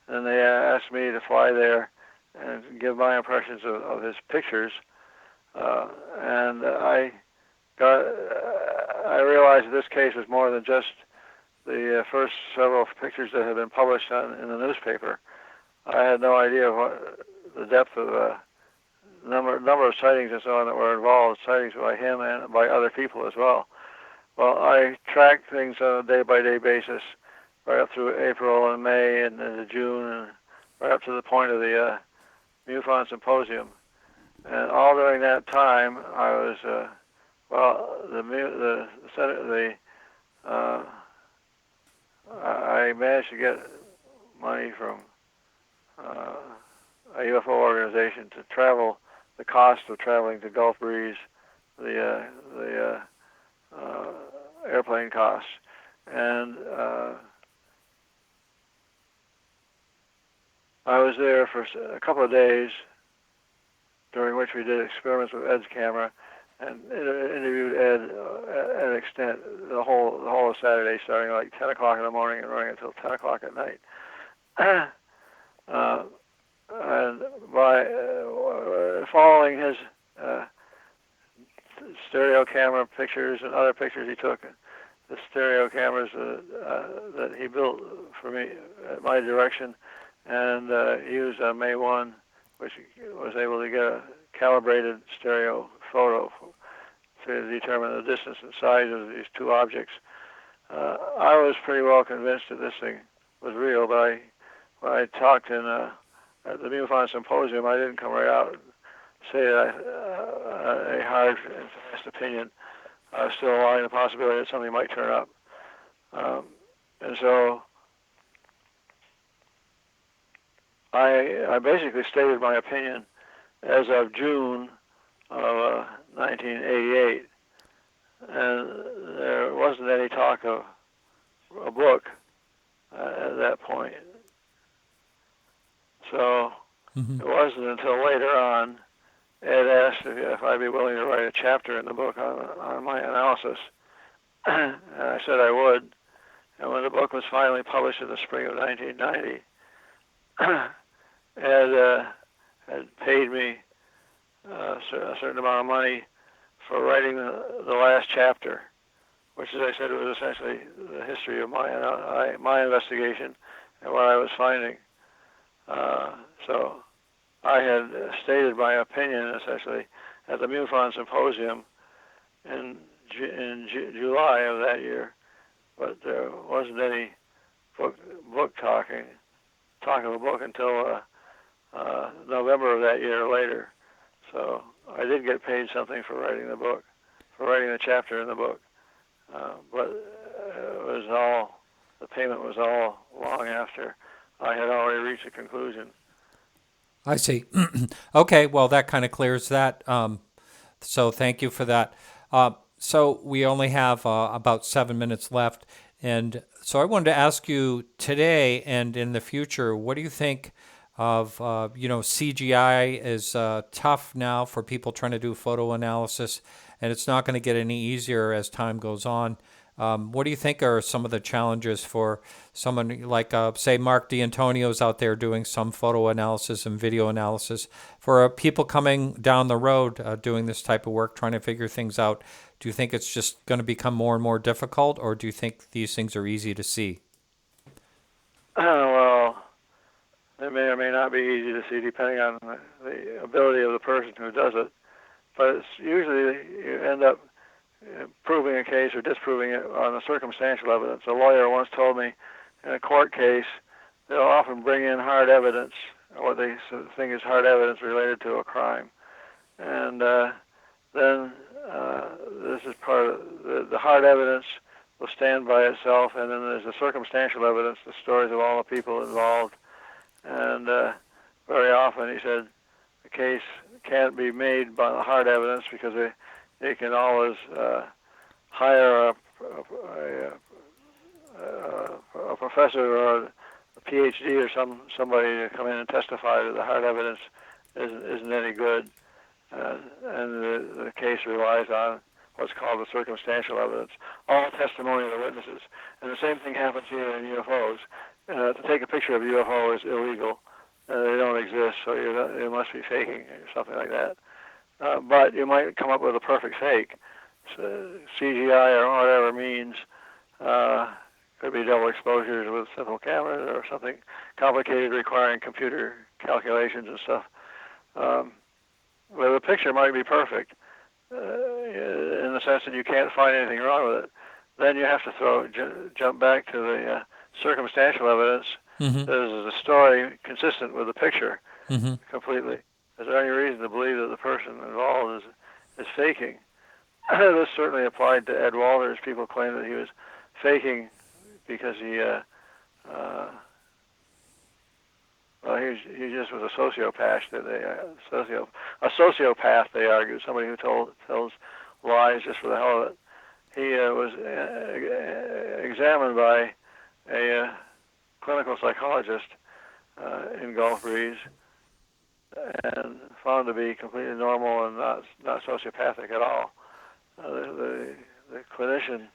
Speaker 3: And they asked me to fly there and give my impressions of his pictures. And I realized that this case was more than just the first several pictures that had been published in the newspaper. I had no idea what the depth of number of sightings and so on that were involved, sightings by him and by other people as well. Well, I tracked things on a day-by-day basis right up through April and May and into June, and right up to the point of the MUFON symposium. And all during that time, I was I managed to get money from a UFO organization to travel, the cost of traveling to Gulf Breeze, the airplane costs, and I was there for a couple of days, during which we did experiments with Ed's camera, and interviewed Ed at an extent the whole of Saturday, starting like 10 o'clock in the morning and running until 10 o'clock at night. And by following his stereo camera pictures and other pictures he took, the stereo cameras that he built for me at my direction, and used on May 1, which was able to get a calibrated stereo photo to determine the distance and size of these two objects. I was pretty well convinced that this thing was real, but when I talked at the MUFON symposium, I didn't come right out and say that a hard and fast opinion. I was still allowing the possibility that something might turn up. And so I basically stated my opinion as of June of 1988, and there wasn't any talk of a book at that point. So it wasn't until later on Ed asked if I'd be willing to write a chapter in the book on my analysis, and I said I would. And when the book was finally published in the spring of 1990, Ed had paid me a certain amount of money for writing the last chapter, which, as I said, was essentially the history of my investigation and what I was finding. So I had stated my opinion essentially at the MUFON symposium in July of that year, but there wasn't any book talk of a book until November of that year or later. So I did get paid something for writing the book, for writing a chapter in the book, but the payment was all long after I had already reached a conclusion.
Speaker 1: I see. Okay, well, that kind of clears that. So thank you for that. So we only have about 7 minutes left. And so I wanted to ask you today and in the future, what do you think of, CGI is tough now for people trying to do photo analysis, and it's not going to get any easier as time goes on. What do you think are some of the challenges for someone like, say, Mark D'Antonio's out there doing some photo analysis and video analysis, for people coming down the road doing this type of work, trying to figure things out? Do you think it's just going to become more and more difficult, or do you think these things are easy to see?
Speaker 3: Well, it may or may not be easy to see depending on the ability of the person who does it, but it's usually you end up proving a case or disproving it on the circumstantial evidence. A lawyer once told me in a court case they'll often bring in hard evidence, or what they think is hard evidence related to a crime, and then this is part of the hard evidence will stand by itself, and then there's the circumstantial evidence, the stories of all the people involved, and very often, he said, the case can't be made by the hard evidence because they can always hire a professor or a PhD or somebody to come in and testify that the hard evidence isn't any good, and the case relies on what's called the circumstantial evidence, all testimony of the witnesses. And the same thing happens here in UFOs. To take a picture of a UFO is illegal. They don't exist, so you must be faking or something like that. But you might come up with a perfect fake. So CGI or whatever means could be double exposures with simple cameras or something complicated requiring computer calculations and stuff. Well, the picture might be perfect in the sense that you can't find anything wrong with it. Then you have to jump back to the circumstantial evidence.
Speaker 1: Mm-hmm.
Speaker 3: This is a story consistent with the picture
Speaker 1: Mm-hmm.
Speaker 3: completely. Is there any reason to believe that the person involved is faking? This certainly applied to Ed Walters. People claim that he was faking because he just was a sociopath. A sociopath, they argued, somebody who tells lies just for the hell of it. He was examined by a clinical psychologist in Gulf Breeze and found to be completely normal and not sociopathic at all. The clinician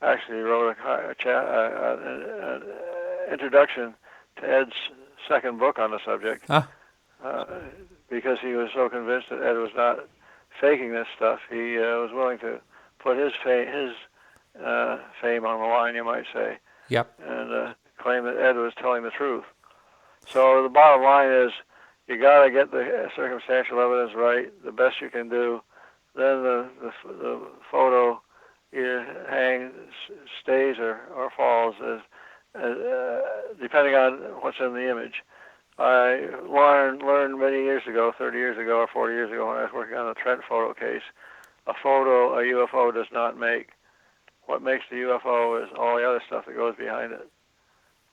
Speaker 3: actually wrote an introduction to Ed's second book on the subject because he was so convinced that Ed was not faking this stuff. He was willing to put his fame on the line, you might say,
Speaker 1: Yep.
Speaker 3: and claim that Ed was telling the truth. So the bottom line is, you got to get the circumstantial evidence right, the best you can do. Then the photo either stays or falls, depending on what's in the image. I learned many years ago, 30 years ago or 40 years ago, when I was working on the Trent photo case, a UFO does not make. What makes the UFO is all the other stuff that goes behind it.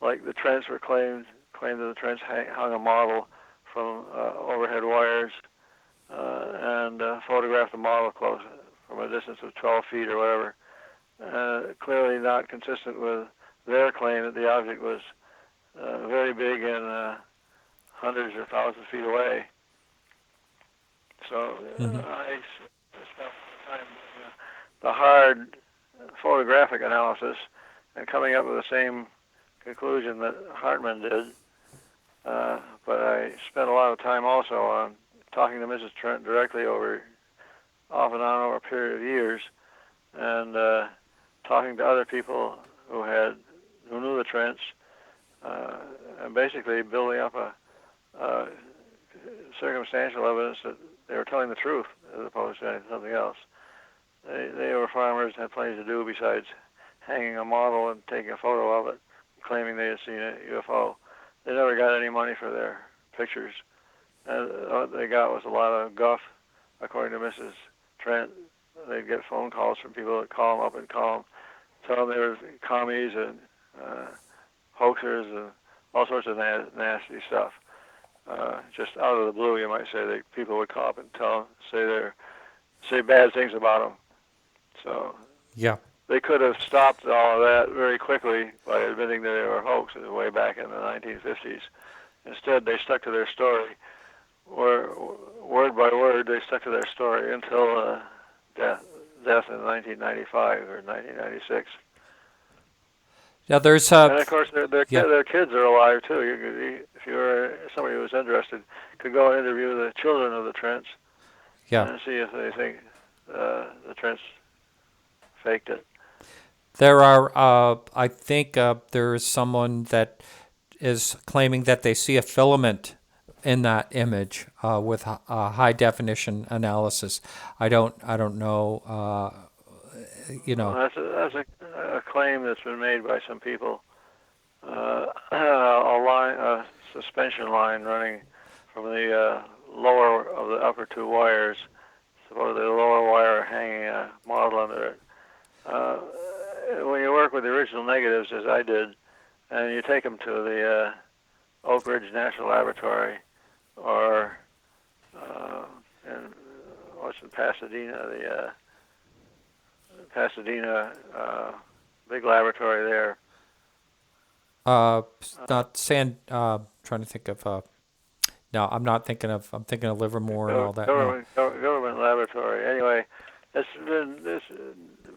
Speaker 3: Like the Trents were claimed that the Trents hung a model from overhead wires and photographed the model close from a distance of 12 feet or whatever. Clearly not consistent with their claim that the object was very big and hundreds or thousands of feet away. So I spent time the hard photographic analysis and coming up with the same conclusion that Hartman did. But I spent a lot of time also on talking to Mrs. Trent directly off and on over a period of years, and talking to other people who knew the Trents, and basically building up a circumstantial evidence that they were telling the truth as opposed to something else. They were farmers and had plenty to do besides hanging a model and taking a photo of it, claiming they had seen a UFO. They never got any money for their pictures. And what they got was a lot of guff, according to Mrs. Trent. They'd get phone calls from people that call them up and tell them they were commies and hoaxers and all sorts of nasty stuff. Just out of the blue, you might say, people would call up and say bad things about them. So
Speaker 1: Yeah.
Speaker 3: they could have stopped all of that very quickly by admitting that they were hoaxes way back in the 1950s. Instead, they stuck to their story. Word by word, they stuck to their story until death in 1995 or 1996.
Speaker 1: Yeah, there's
Speaker 3: And of course, their
Speaker 1: yeah.
Speaker 3: kids are alive too. If you were somebody who was interested, could go and interview the children of the Trents and see if they think the Trents faked it.
Speaker 1: There are, I think there's someone that is claiming that they see a filament in that image with high definition analysis. I don't know.
Speaker 3: Well, that's a claim that's been made by some people. A suspension line running from the lower of the upper two wires, supposedly the lower wire hanging a model under it. When you work with the original negatives, as I did, and you take them to the Oak Ridge National Laboratory or in Pasadena, the Pasadena big laboratory there.
Speaker 1: Not San. Trying to think of. No, I'm not thinking of. I'm thinking of Livermore and all that.
Speaker 3: Government laboratory. Anyway, it's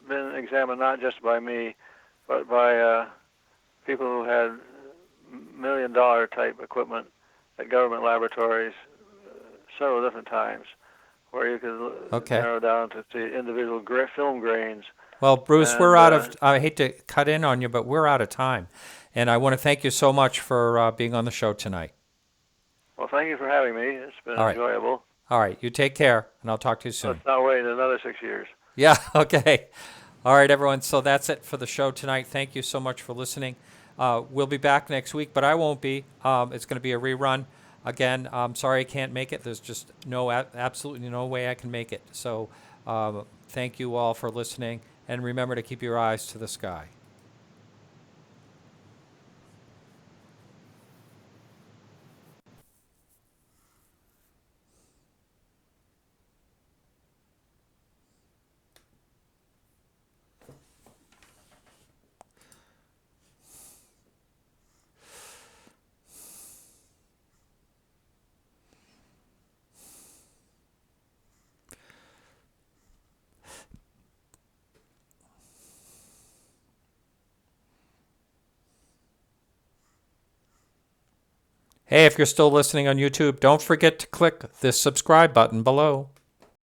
Speaker 3: been examined not just by me, but by people who had $1 million type equipment at government laboratories several different times, where you could narrow down to see individual film grains.
Speaker 1: Well, Bruce, we're out of. I hate to cut in on you, but we're out of time, and I want to thank you so much for being on the show tonight.
Speaker 3: Well, thank you for having me. It's been enjoyable.
Speaker 1: All right, you take care, and I'll talk to you soon.
Speaker 3: Let's not wait another 6 years.
Speaker 1: Yeah. Okay. All right, everyone. So that's it for the show tonight. Thank you so much for listening. We'll be back next week, but I won't be. It's going to be a rerun. Again, I'm sorry I can't make it. There's just absolutely no way I can make it. So thank you all for listening. And remember to keep your eyes to the sky. Hey, if you're still listening on YouTube, don't forget to click this subscribe button below.